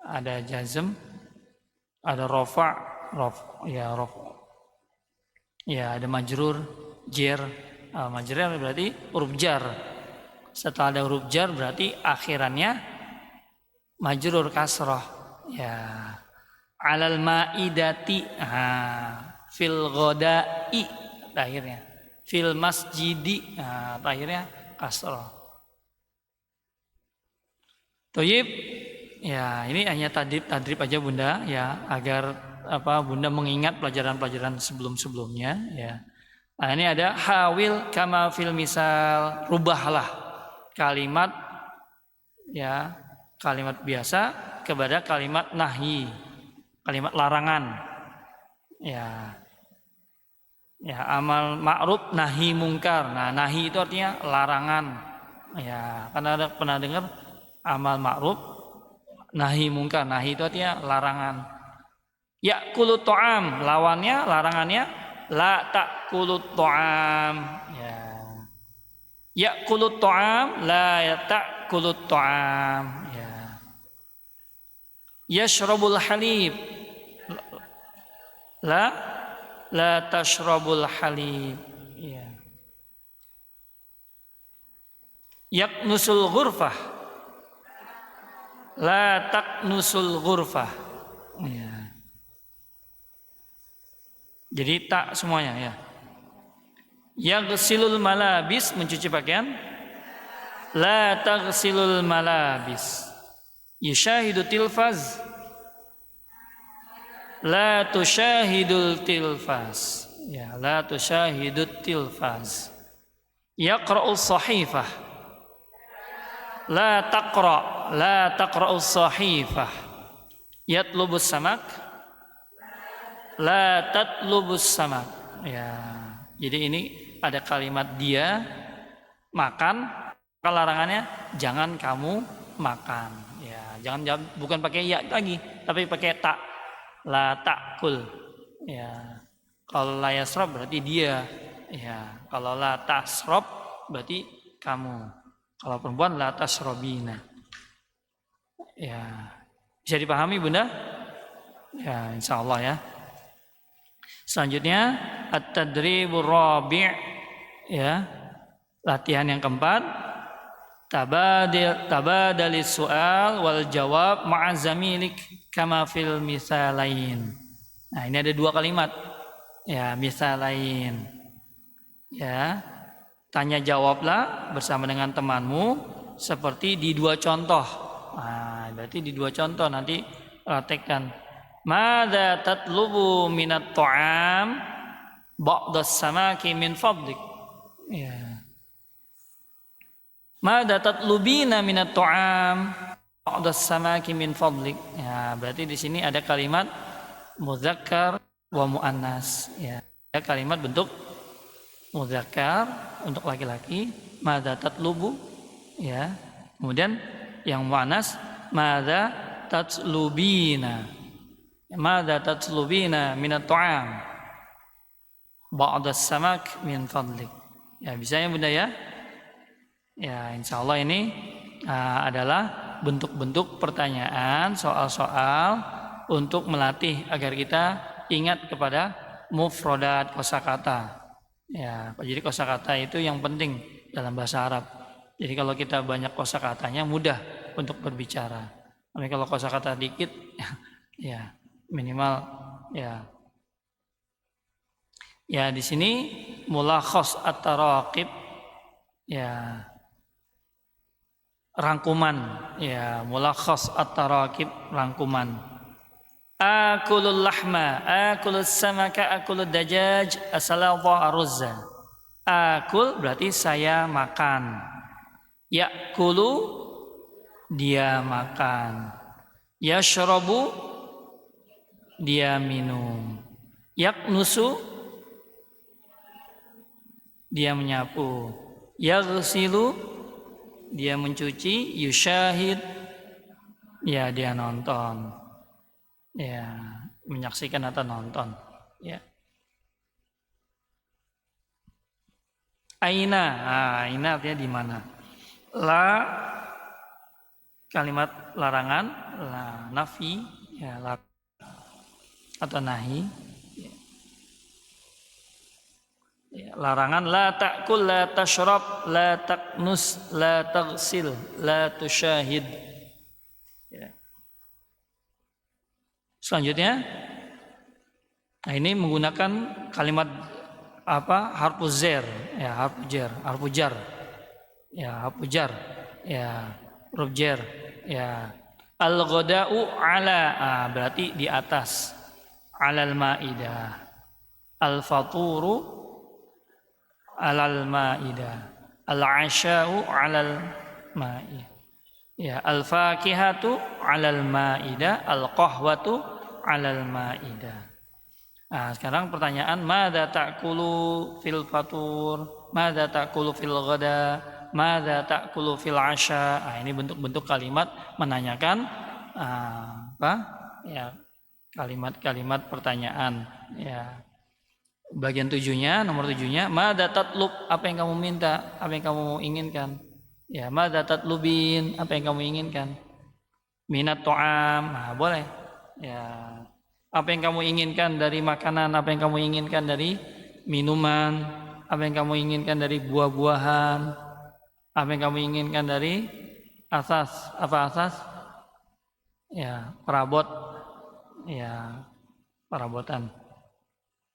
Ada jazm, ada rafa', ya, ada majrur, jar. Majrur berarti huruf jar. Setelah ada huruf jar berarti akhirannya majrur kasrah. Ya. Alal ma'idati, fil ghada'i, akhirnya. Fil masjidi, akhirnya kasrah. Toyib, ya ini hanya tadrib aja Bunda, ya, agar Bunda mengingat pelajaran-pelajaran sebelum-sebelumnya, ya. Nah, ini ada hawil kama fil misal, rubahlah kalimat, ya, kalimat biasa kepada kalimat nahi, kalimat larangan, ya. Ya, amal ma'ruf nahi mungkar. Nah, nahi itu artinya larangan, ya. Karena ada pernah dengar amal ma'ruf nahi mungkar. Nahi itu artinya larangan. Ya'kulut ta'am, lawannya, larangannya la ta'kulut ta'am, ya. Ya'kulut ta'am, la ta'kulut ta'am, ya. Yashrabul halib, la tashrabul halib, ya. Yaknusul ghurfah, la taknusul ghurfah, ya. Jadi tak semuanya, ya. Yaghsilul malabis, mencuci pakaian, la taghsilul malabis. Yushahidu tilfaz, la tushahidul tilfaz, ya, la tushahidut tilfaz. Yaqra'us sahifah, la taqra'us sahifah. Yatlubus samak, la tatlubus samak, ya. Jadi ini ada kalimat dia makan, larangannya jangan kamu makan, ya. Jangan bukan pakai ya lagi, tapi pakai tak. La ta'kul, ya. Kalau la yasrob berarti dia, ya. Kalau la tasrob berarti kamu. Kalau perempuan la tasrobina, ya. Bisa dipahami Bunda? Ya, insyaallah, ya. Selanjutnya at-tadribur rabi', ya. Latihan yang keempat, tabadalis su'al wal jawab ma'a zamilik kama fil misalain. Nah, ini ada dua kalimat, ya, misalain, ya. Tanya jawablah bersama dengan temanmu seperti di dua contoh. Nah, berarti di dua contoh nanti praktekkan. Madza tatlubu minat ta'am ba'das samaki min fadlik, ya. Madza tatlubina minat ta'am ba'das samaki min fadlik, ya. Berarti di sini ada kalimat mudzakkar wa muannas, ya. Kalimat bentuk mudzakkar untuk laki-laki, madza tatlubu, ya. Kemudian yang muannas madza tatlubina. Madza tatlubina minat ta'am? Ba'da samak min fadlik. Ya, bisa ya Bunda ya? Ya, insyaallah ini adalah bentuk-bentuk pertanyaan, soal-soal untuk melatih agar kita ingat kepada mufradat kosakata. Ya, jadi kosakata itu yang penting dalam bahasa Arab. Jadi kalau kita banyak kosakatanya mudah untuk berbicara. Tapi kalau kosakata dikit, ya minimal ya. Ya di sini mulakhas at-taraqib, ya rangkuman, ya mulakhas at-taraqib, rangkuman. Akulul lahma, akulus samaka, akulud dajaj, asalata aruzza. Akul berarti saya makan. Yakulu dia makan. Yashrabu dia minum. Yaknusu dia menyapu. Yaghsilu dia mencuci. Yushahid ya dia nonton. Ya, menyaksikan atau nonton. Ya. Aina, aina artinya di mana? La kalimat larangan, la nafi, ya la atau nahi. Ya, larangan la ta'kul, la tashrab, la taknus, la taghsil, la tushahid. Ya. Selanjutnya, nah ini menggunakan kalimat apa? Harfuz jar, ya harfuz jar, harfuz jar, ya harfuz jar, ya huruf jar, ya al-ghada'u ala, berarti di atas, alal ma'idah, al-faturu alal ma'idah, al-asha'u alal ma'idah. Ya, al-fakihatu 'alal ma'idah, al-qahwatu 'alal ma'idah. Nah, sekarang pertanyaan, madza ta'kulu fil fatur? Madza ta'kulu fil ghada? Madza ta'kulu fil 'asha? Nah, ini bentuk-bentuk kalimat menanyakan apa? Ya, kalimat-kalimat pertanyaan, ya. Bagian tujuhnya, nomor tujuhnya, madza tatlub? Apa yang kamu minta? Apa yang kamu inginkan? Ya, madza tatlubin, apa yang kamu inginkan? Minat ta'am, boleh. Ya, apa yang kamu inginkan dari makanan, apa yang kamu inginkan dari minuman, apa yang kamu inginkan dari buah-buahan, apa yang kamu inginkan dari asas, apa asas? Ya, perabot. Ya, perabotan.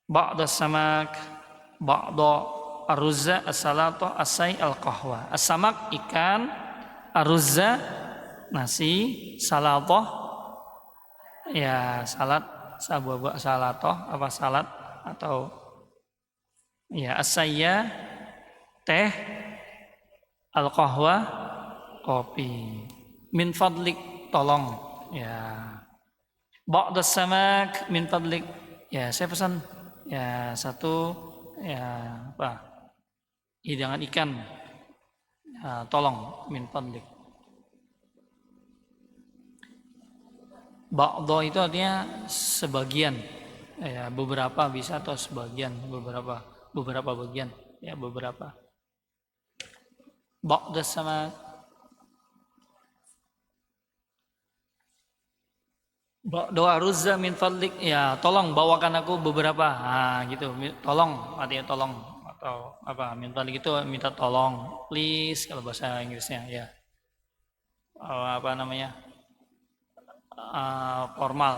Ba'da samak, ba'da aruzza, as-salata, as-say, al-qahwa. As-samak ikan, aruzza nasi, salatoh ya salat, buah salatoh apa salat atau ya as-sayya teh, al-qahwa kopi. Min fadlik tolong, ya. Ba'da samak min fadlik, ya saya pesan ya satu ya apa? Hidangan ikan, tolong min fadlik. Ba'dha itu artinya sebagian, ya beberapa bisa atau sebagian, beberapa bagian, ya beberapa. Ba'da sama ba'da aruzza min fadlik, ya tolong bawakan aku beberapa, gitu, tolong artinya tolong, atau apa, min fadlik itu minta tolong, please kalau bahasa Inggrisnya, ya apa namanya, formal,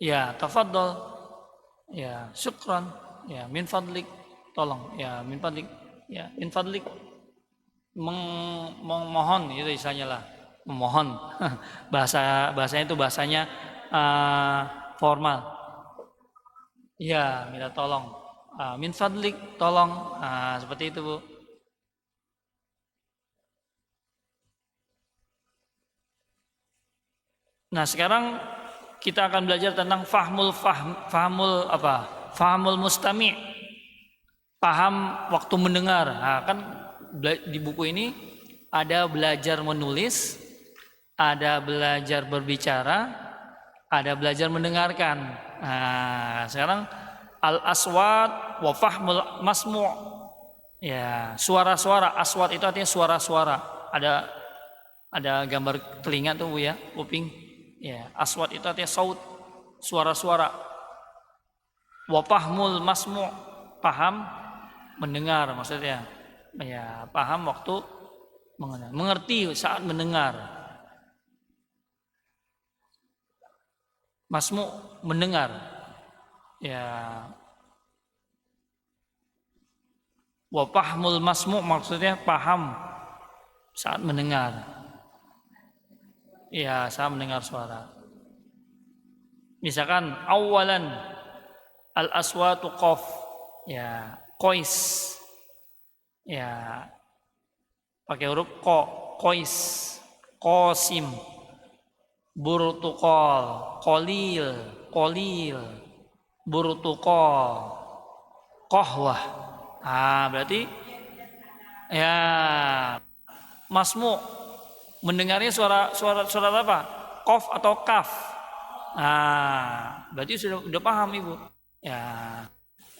ya tafadhol, ya syukran, ya min fadlik tolong, ya min fadlik, ya min fadlik memohon itu istilahnya lah, memohon. bahasanya itu bahasanya formal, ya minta tolong, min fadlik tolong, seperti itu Bu. Nah sekarang kita akan belajar tentang fahmul apa? Fahamul mustami', paham waktu mendengar. Nah, kan di buku ini ada belajar menulis, ada belajar berbicara, ada belajar mendengarkan. Nah, sekarang al-aswat wa fahmul masmu'. Ya, suara-suara. Aswat itu artinya suara-suara. Ada gambar telinga tuh Bu ya, kuping. Ya, aswat itu artinya saut, suara-suara. Wa fahmul masmu', paham mendengar maksudnya. Ya, paham waktu mengerti saat mendengar. Masmu' mendengar. Ya. Wa fahmul masmu' maksudnya paham saat mendengar. Ya, saat mendengar suara. Misalkan awalan al-aswatu qaf. Ya, qais. Ya, pakai huruf qa, qais, qasim, burtuqal, qalil, qalil, burtuqal, qahwah. Berarti ya masmu mendengarnya suara apa? Qaf atau kaf. Berarti sudah paham Ibu.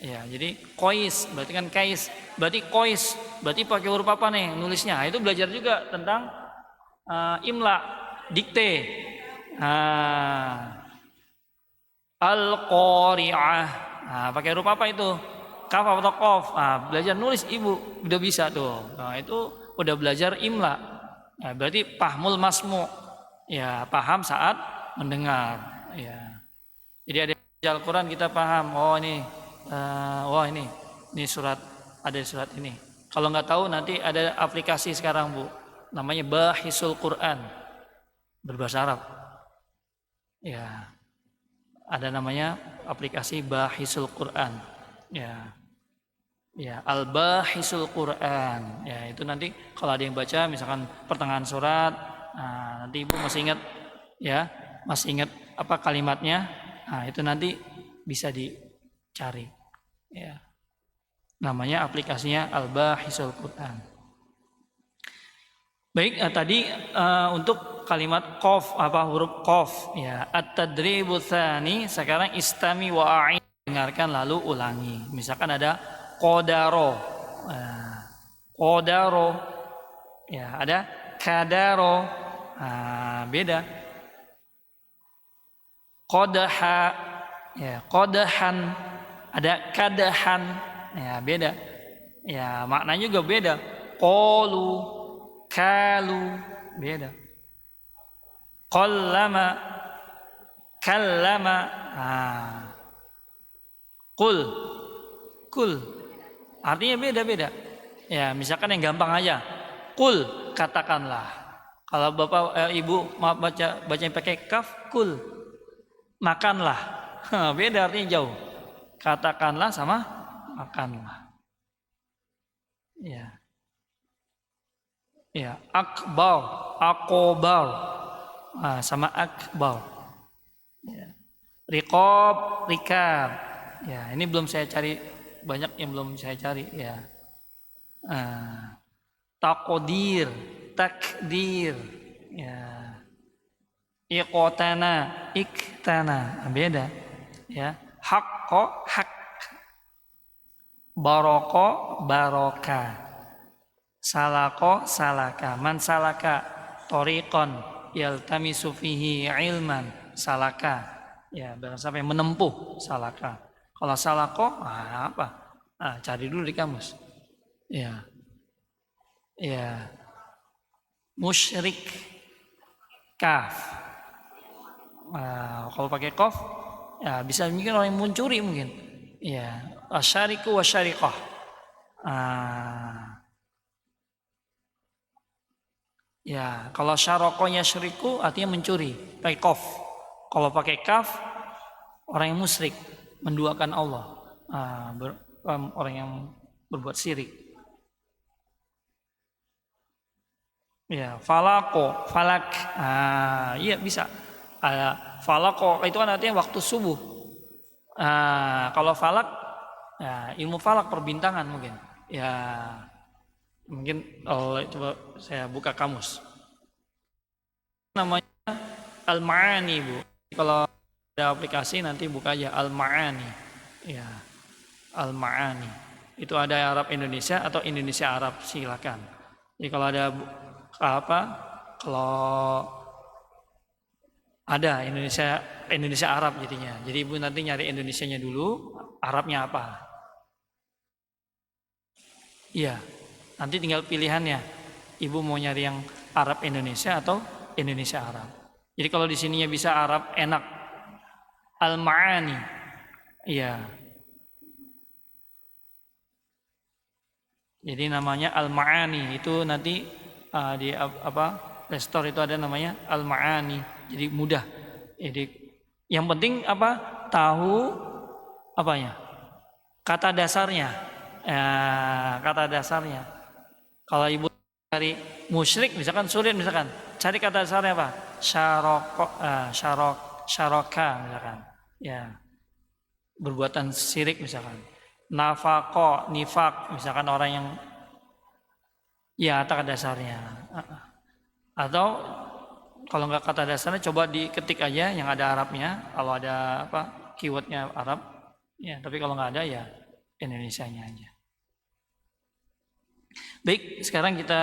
Ya, jadi qais berarti kan kais, berarti qais, berarti pakai huruf apa nih nulisnya? Itu belajar juga tentang imla, dikte. Al-qari'ah. Pakai huruf apa itu? Kaf atau qaf. Belajar nulis Ibu udah bisa tuh. Itu udah belajar imla. Berarti pahmul masmu. Ya, paham saat mendengar. Ya. Jadi ada Al-Qur'an kita paham. Oh ini surat, ada surat ini. Kalau nggak tahu nanti ada aplikasi sekarang Bu, namanya Bahisul Quran, berbahasa Arab. Ya, ada namanya aplikasi Bahisul Quran. Ya, Al-Bahisul Quran. Ya, itu nanti kalau ada yang baca, misalkan pertengahan surat, nanti Ibu masih ingat apa kalimatnya. Itu nanti bisa dicari. Ya. Namanya aplikasinya Al-Bahisul Quran. Baik, tadi untuk kalimat qaf, huruf qaf ya. At-tadribu tsani, sekarang istami wa a'id, dengarkan lalu ulangi. Misalkan ada qadaro. Qadaro. Ya, ada kadaro. Beda. Qadaha, ya, qadahan, ada kadahan, ya beda. Ya, maknanya juga beda. Qalu, kalu, beda. Qallama, kallama, qul, kul. Artinya beda-beda. Ya, misalkan yang gampang aja. Qul, katakanlah. Kalau Bapak Ibu maaf baca pakai kaf, kul. Makanlah. Beda artinya jauh. Katakanlah sama makanlah. Ya. Ya, akbar, akobar. Sama akbar. Ya. Riqab, rikab. Ya, ini belum saya cari, banyak yang belum saya cari ya. Taqdir, takdir. Ya. Iqtana, iktana, beda ya. Haqqo, hak. Baroko, baroka. Salako, salaka. Man salaka tariqan yaltamisu fihi ilman, salaka. Ya, barang siapa yang menempuh, salaka. Kalau salako, apa? Cari dulu di kamus. Ya. Ya. Musyrik, kaf. Kalau pakai qaf, ya bisa mungkin orang yang mencuri mungkin. Ya, asyariku wasyariqah. Ya, kalau syarakonya syiriku artinya mencuri, pakai qaf. Kalau pakai kaf, orang yang musyrik, menduakan Allah. Orang yang berbuat syirik. Ya, falako, falak. Iya bisa. Falako itu kan artinya waktu subuh. Kalau falak, ya, ilmu falak perbintangan mungkin. Ya, mungkin coba saya buka kamus. Namanya Al-Ma'ani, Bu. Kalau ada aplikasi nanti buka aja Al-Ma'ani. Ya, Al-Ma'ani. Itu ada Arab Indonesia atau Indonesia Arab, silakan. Jadi kalau ada apa? Kalau ada Indonesia Arab jadinya. Jadi Ibu nanti nyari Indonesianya dulu, Arabnya apa? Iya. Nanti tinggal pilihannya. Ibu mau nyari yang Arab Indonesia atau Indonesia Arab. Jadi kalau di sininya bisa Arab enak. Al-Ma'ani. Iya. Jadi namanya Al-Ma'ani, itu nanti di Play Store itu ada namanya Al-Ma'ani. Jadi mudah. Jadi yang penting apa? Tahu apanya? Kata dasarnya. Kata dasarnya. Kalau Ibu cari musyrik misalkan sulit misalkan. Cari kata dasarnya apa? Syaraka misalkan. Ya. Berbuatan syirik misalkan. Nafaqo, nifak, misalkan orang yang ya kata dasarnya. Atau kalau nggak kata dasarnya coba diketik aja yang ada Arabnya. Kalau ada keywordnya Arab, ya. Tapi kalau nggak ada ya Indonesianya aja. Baik, sekarang kita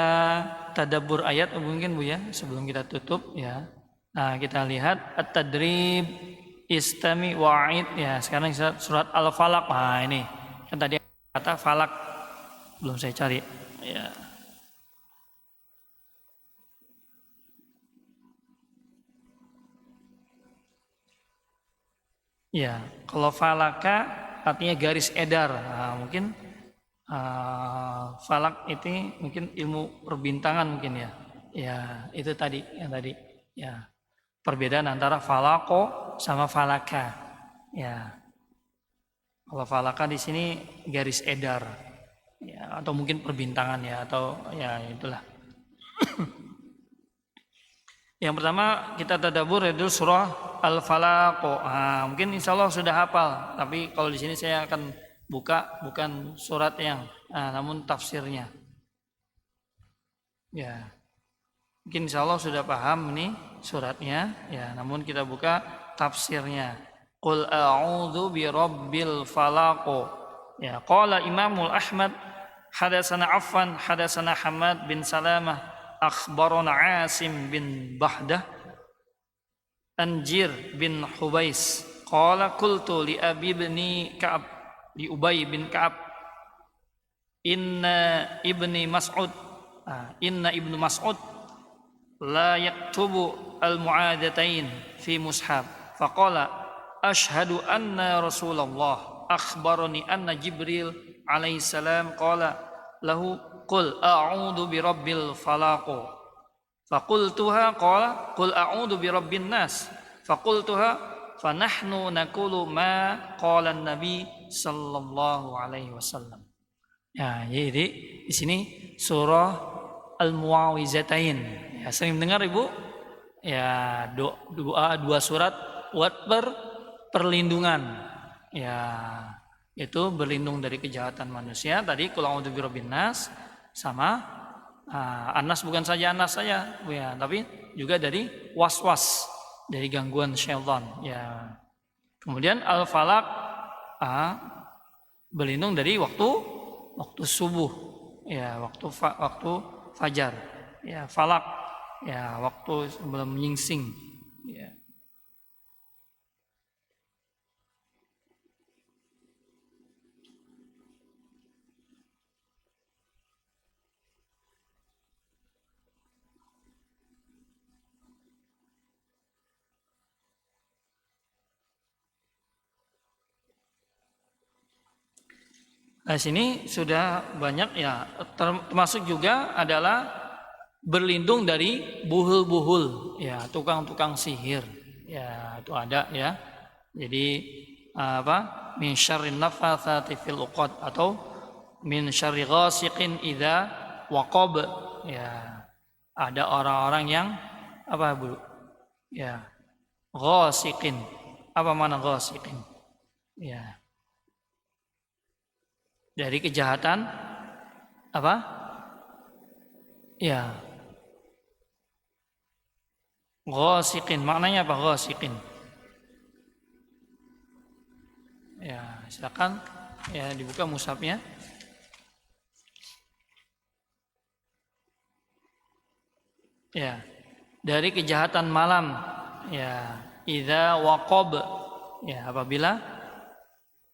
tadabbur ayat mungkin Bu ya sebelum kita tutup ya. Nah kita lihat at-tadrib istami wa'id ya. Sekarang surat Al-Falaq. Nah ini. Kan tadi kata falak belum saya cari ya. Ya, kalau falaka artinya garis edar. Nah, mungkin falak itu mungkin ilmu perbintangan mungkin ya. Ya, itu tadi yang tadi. Ya. Perbedaan antara falako sama falaka. Ya. Kalau falaka di sini garis edar, ya, atau mungkin perbintangan ya, atau ya itulah. Yang pertama kita tadabbur itu surah Al-Falaq. Mungkin insya Allah sudah hafal, tapi kalau di sini saya akan buka bukan surat yang, namun tafsirnya. Ya, mungkin insya Allah sudah paham ini suratnya, ya, namun kita buka tafsirnya. Qul a'udzu birabbil falaq. Ya, qala Imamul Ahmad hadatsana Affan hadatsana Hamad bin Salamah akhbarana Asim bin Bahdah Anjir bin Hubais qala qultu li Abi bin Ka'ab li Ubay bin Ka'ab inna ibnu Mas'ud la yaktubu al-mu'adatain fi mushaf faqala Ashhadu anna Rasulullah akhbarani anna Jibril alaihi salam qala lahu qul a'udzu birabbil falaq. Faqultuha qala qul a'udzu birabbin nas. Faqultuha fa nahnu naqulu ma qala an-nabi sallallahu alaihi wasallam. Ya, jadi di sini surah Al-Mu'awwizatain. Ya, sering dengar Ibu? Ya, dua surat buat perlindungan, ya, itu berlindung dari kejahatan manusia. Tadi qul a'udzu birabbin nas sama anas, bukan saja anas saja ya, tapi juga dari was-was, dari gangguan syaitan ya. Kemudian al-falaq berlindung dari waktu subuh ya, waktu fajar ya, falak ya, waktu sebelum menyingsing ya. Nah, sini sudah banyak ya, termasuk juga adalah berlindung dari buhul-buhul ya, tukang-tukang sihir ya, itu ada ya. Jadi min syarrin naffatsati fil uqad atau min syarri ghasiqin idza waqab ya. Ada orang-orang yang Bu? Ya, ghasiqin. Apa makna ghasiqin? Ya. Dari kejahatan apa? Ya. Ghasiqin. Maknanya apa ghasiqin? Ya, silakan ya dibuka mushafnya. Ya. Dari kejahatan malam. Ya, idza waqab. Ya, apabila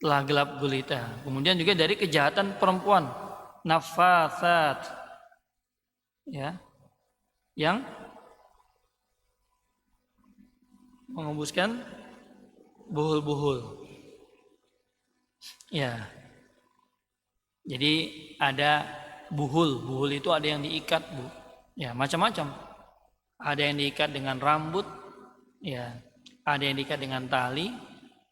telah gelap gulita. Kemudian juga dari kejahatan perempuan, nafatsat. Ya, yang mengembuskan buhul-buhul. Ya. Jadi ada buhul. Buhul itu ada yang diikat, Bu. Ya, macam-macam. Ada yang diikat dengan rambut, ya. Ada yang diikat dengan tali,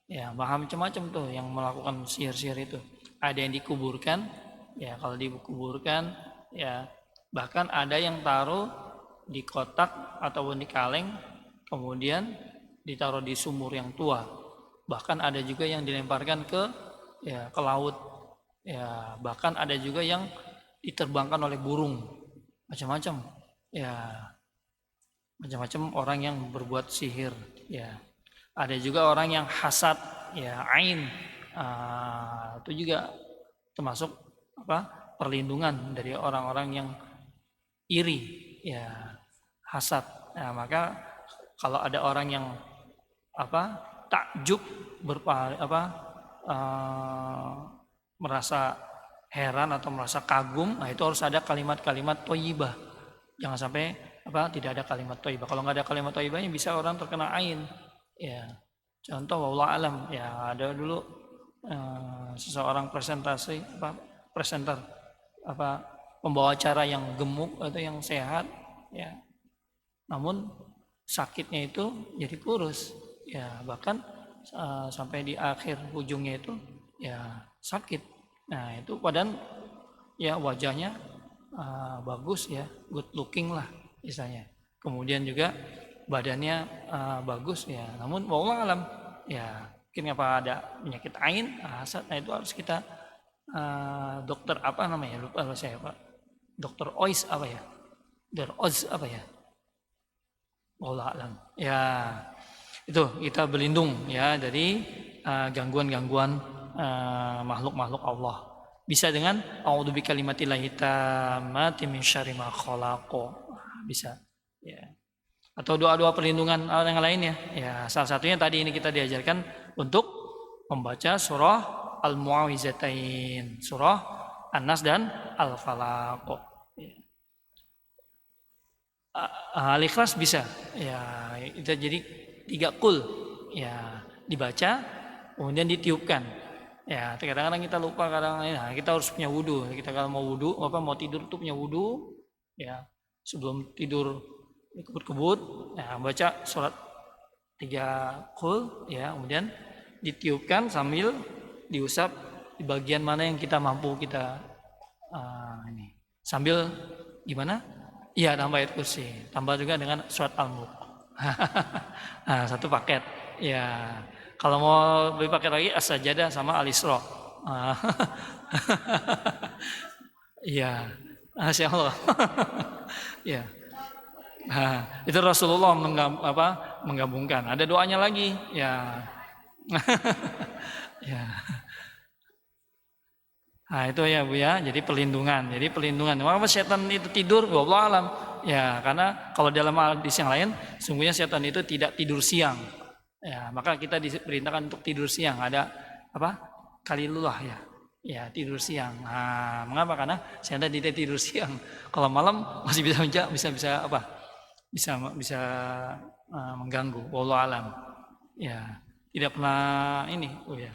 ya, macam-macam tuh yang melakukan sihir-sihir itu. Ada yang dikuburkan, ya, kalau dikuburkan, ya, bahkan ada yang taruh di kotak ataupun di kaleng, kemudian ditaruh di sumur yang tua. Bahkan ada juga yang dilemparkan ke laut. Ya, bahkan ada juga yang diterbangkan oleh burung. Macam-macam. Ya, macam-macam orang yang berbuat sihir. Ya, ada juga orang yang hasad. Ya, ain. Itu juga termasuk perlindungan dari orang-orang yang iri. Ya, hasad. Nah, maka kalau ada orang yang takjub merasa heran atau merasa kagum, nah itu harus ada kalimat-kalimat thayyibah. Jangan sampai tidak ada kalimat thayyibah. Kalau nggak ada kalimat thayyibahnya bisa orang terkena ain. Ya. Contoh wallahu alam, ya ada dulu seseorang presenter pembawa acara yang gemuk atau yang sehat, ya. Namun sakitnya itu jadi kurus. Ya, bahkan sampai di akhir ujungnya itu ya sakit. Nah, itu padahal ya wajahnya bagus ya, good looking lah misalnya. Kemudian juga badannya bagus ya. Namun wallahu alam ya, mungkin ada penyakit ain, hasad. Nah, itu harus kita dokter apa namanya? Lupa saya, Pak. Dokter Ois apa ya? Dokter Oz apa ya? Wallahu alam. Ya, itu kita berlindung ya dari gangguan-gangguan makhluk-makhluk Allah. Bisa dengan a'udzu bikalimatillahi tammati min syarri ma khalaq. Bisa ya. Atau doa-doa perlindungan yang lainnya. Ya, salah satunya tadi ini kita diajarkan untuk membaca surah Al-Mu'awwizatain, surah An-Nas dan Al-Falaq. Ya. Al-Ikhlas bisa. Ya, itu jadi 3 qul. Ya, dibaca kemudian ditiupkan. Ya, kadang-kadang kita lupa, kadang-kadang kita harus punya wudu. Kita kalau mau wudu, mau tidur tuh punya wudu. Ya, sebelum tidur kebut-kebut, ya, baca surat 3 qul, ya, kemudian ditiupkan sambil diusap di bagian mana yang kita mampu kita ini. Sambil gimana? Iya, tambah ayat kursi. Tambah juga dengan surat Al-Mulk. Nah, satu paket. Ya. Kalau mau beli paket lagi As-Sajdah sama Al-Isra. Iya. Masya Allah. Ya. Nah, itu Rasulullah menggabungkan. Ada doanya lagi. Ya. Ya. Nah, itu ya Bu ya. Jadi perlindungan. Maka setan itu tidur, wallahu alam. Ya, karena kalau dalam hadis yang lain, sungguhnya setan itu tidak tidur siang. Ya, maka kita diperintahkan untuk tidur siang. Ada Qalilullah ya. Ya, tidur siang. Nah, mengapa? Karena setan tidak tidur siang. Kalau malam masih bisa mengganggu. Wallahu alam. Ya, tidak pernah ini, Bu ya.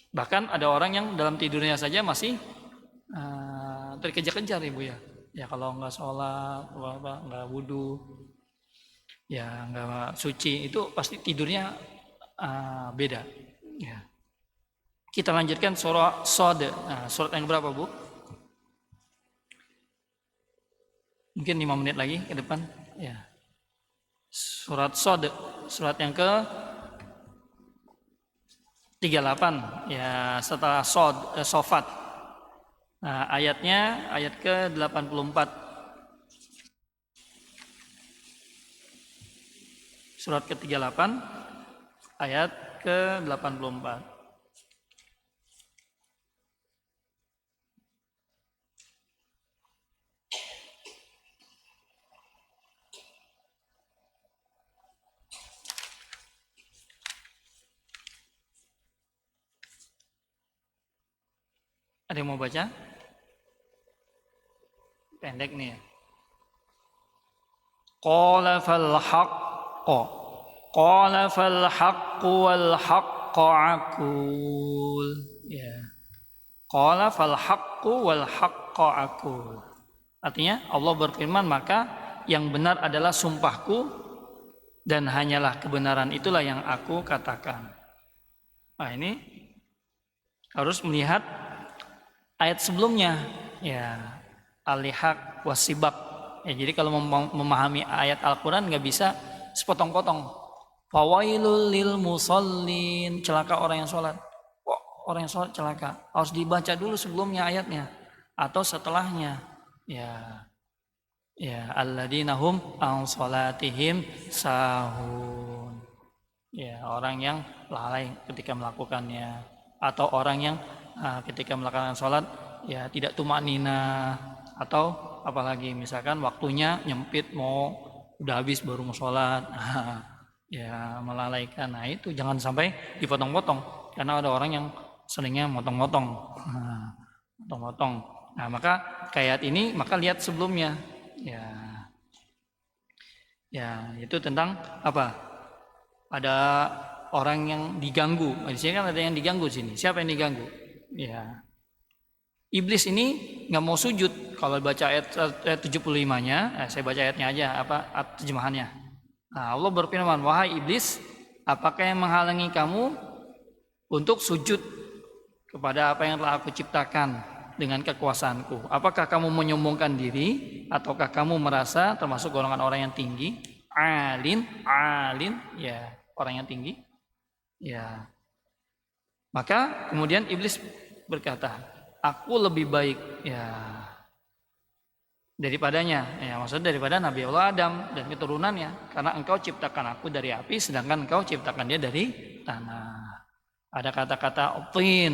Bahkan ada orang yang dalam tidurnya saja masih terkejar-kejar Ibu ya. Ya, kalau nggak sholat, nggak wudu, ya nggak suci, itu pasti tidurnya beda. Ya. Kita lanjutkan surah Shad. Nah, surat yang berapa Bu? Mungkin 5 menit lagi ke depan. Ya. Surat Shad, surat yang ke 38 ya setelah Sofat. Nah, ayatnya ayat ke-84. Surat ke-38 ayat ke-84. Ada yang mau baca? Pendek nih ya. Qala fal haqqo. Qala fal haqqu wal haqqo aqul. Ya. Qala fal haqqu wal haqqo aqul. Artinya Allah berfirman, maka yang benar adalah sumpahku dan hanyalah kebenaran itulah yang aku katakan. Nah, ini harus melihat ayat sebelumnya ya, al-lihaq wasibak ya. Jadi kalau memahami ayat Al-Quran nggak bisa sepotong-potong. Fawailul lil musallin, celaka orang yang sholat. Orang yang sholat celaka, harus dibaca dulu sebelumnya ayatnya atau setelahnya ya. Ya, alladzina hum an sholatihim sahun. Ya, orang yang lalai ketika melakukannya, atau orang yang ketika melakukan sholat ya tidak tumanina, atau apalagi misalkan waktunya nyempit, mau udah habis baru mau sholat, ya melalaikan. Nah itu jangan sampai dipotong-potong, karena ada orang yang seringnya motong-motong, motong-motong. Nah maka kayak ini, maka lihat sebelumnya ya itu tentang apa? Ada orang yang diganggu. Di sini kan ada yang diganggu sini. Siapa yang diganggu? Ya, iblis ini nggak mau sujud. Kalau baca ayat 75-nya, saya baca ayatnya aja, terjemahannya. Nah, Allah berfirman, wahai iblis, apakah yang menghalangi kamu untuk sujud kepada apa yang telah aku ciptakan dengan kekuasaanku? Apakah kamu menyombongkan diri, ataukah kamu merasa termasuk golongan orang yang tinggi? Alin, ya orang yang tinggi. Ya. Maka kemudian iblis berkata, aku lebih baik ya daripadanya, ya maksudnya daripada Nabi Allah Adam dan keturunannya, karena engkau ciptakan aku dari api sedangkan engkau ciptakan dia dari tanah. Ada kata-kata tin,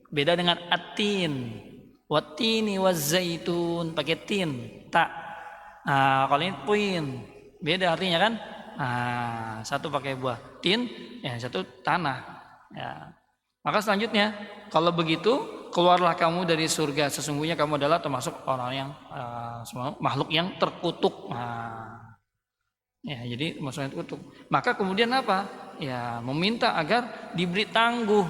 beda dengan atin, watini wazaitun pakai tin, tak. Nah, kalau ini tin beda artinya kan. Nah, satu pakai buah tin, yang satu tanah. Ya. Maka selanjutnya, kalau begitu keluarlah kamu dari surga. Sesungguhnya kamu adalah termasuk orang yang makhluk yang terkutuk. Nah, ya, jadi maksudnya terkutuk. Maka kemudian apa? Ya, meminta agar diberi tangguh.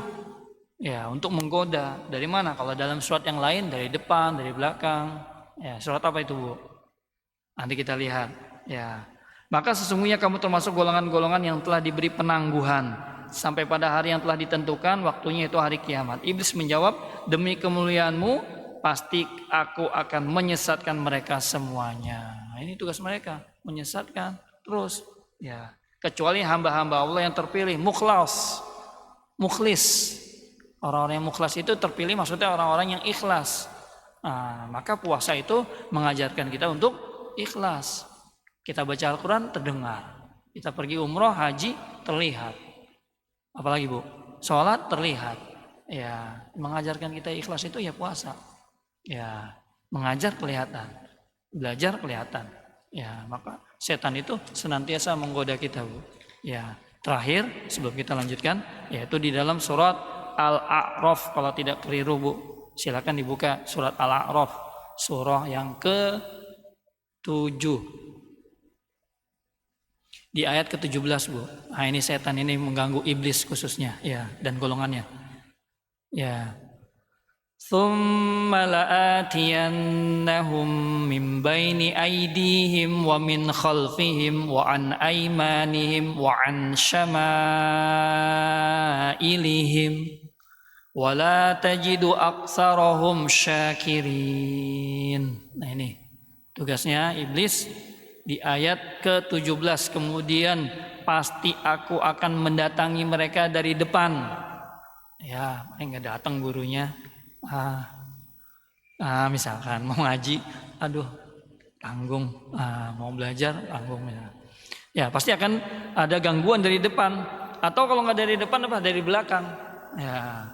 Ya, untuk menggoda. Dari mana? Kalau dalam surat yang lain dari depan, dari belakang. Ya, surat apa itu, Bu? Nanti kita lihat. Ya. Maka sesungguhnya kamu termasuk golongan-golongan yang telah diberi penangguhan sampai pada hari yang telah ditentukan, waktunya itu hari kiamat. Iblis menjawab, demi kemuliaanmu pasti aku akan menyesatkan mereka semuanya. Nah, ini tugas mereka, menyesatkan terus ya, kecuali hamba-hamba Allah yang terpilih, mukhlis. Orang-orang yang mukhlas itu terpilih, maksudnya orang-orang yang ikhlas. Nah, maka puasa itu mengajarkan kita untuk ikhlas. Kita baca Al-Quran terdengar, kita pergi umroh, haji terlihat. Apalagi, Bu? Sholat terlihat. Ya, mengajarkan kita ikhlas itu ya puasa. Ya, mengajar kelihatan, belajar kelihatan. Ya, maka setan itu senantiasa menggoda kita, Bu. Ya, terakhir sebelum kita lanjutkan, yaitu di dalam surat Al-A'raf, kalau tidak keliru, Bu. Silakan dibuka surat Al-A'raf, surah yang ke-7. Di ayat ke-17, Bu. Nah, ini setan ini mengganggu iblis khususnya, ya, dan golongannya. Ya. Tsumma la'atiyannahum min baini aydihim wa min khalfihim wa an aymanihim wa an syama'ilihim wa la tajidu aktsarahum syakirin. Nah, ini tugasnya iblis. Di ayat ke-17, kemudian pasti aku akan mendatangi mereka dari depan. Ya, paling nggak datang gurunya. Misalkan mau ngaji, aduh tanggung, mau belajar tanggung. Ya pasti akan ada gangguan dari depan, atau kalau nggak dari depan apa dari belakang. Ya,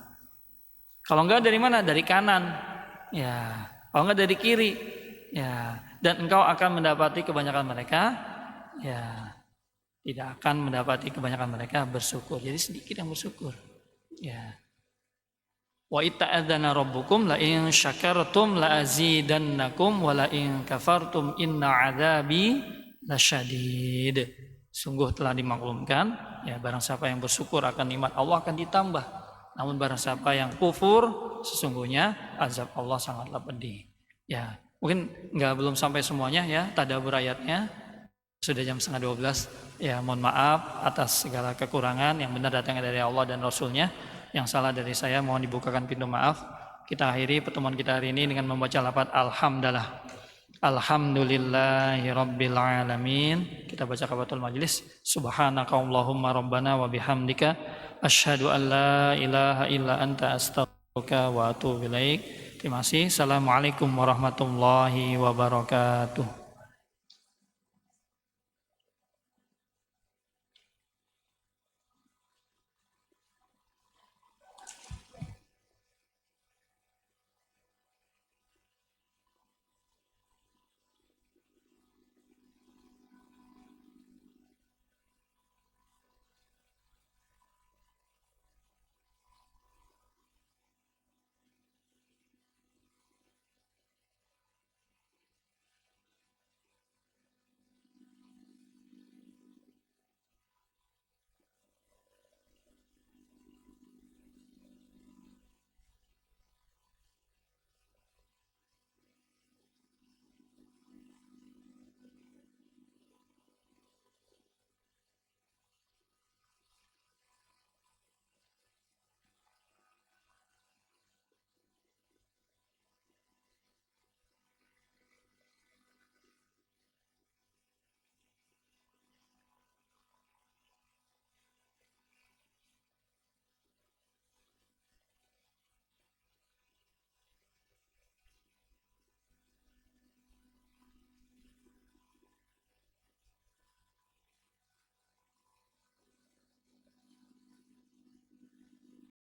kalau nggak dari mana? Dari kanan. Ya, kalau nggak dari kiri. Ya, dan engkau akan mendapati kebanyakan mereka, ya tidak akan mendapati kebanyakan mereka bersyukur. Jadi sedikit yang bersyukur. Ya. Wa itta'adzana rabbukum la in syakartum la azidannakum wa la in kafartum inna adzabi lasyadid. Sungguh telah dimaklumkan, ya barang siapa yang bersyukur akan nikmat Allah akan ditambah. Namun barang siapa yang kufur, sesungguhnya azab Allah sangatlah pedih. Ya, mungkin belum sampai semuanya ya tadabbur ayatnya. Sudah jam 11:30. Ya, mohon maaf atas segala kekurangan, yang benar datangnya dari Allah dan Rasulnya. Yang salah dari saya mohon dibukakan pintu maaf. Kita akhiri pertemuan kita hari ini dengan membaca lafaz alhamdulillah. Alhamdulillahirabbil alamin. Kita baca kafaratul majlis. Subhanakallahumma rabbana wa bihamdika asyhadu an la ilaha illa anta astaghfiruka wa atubu ilaik. Terima kasih. Assalamualaikum warahmatullahi wabarakatuh.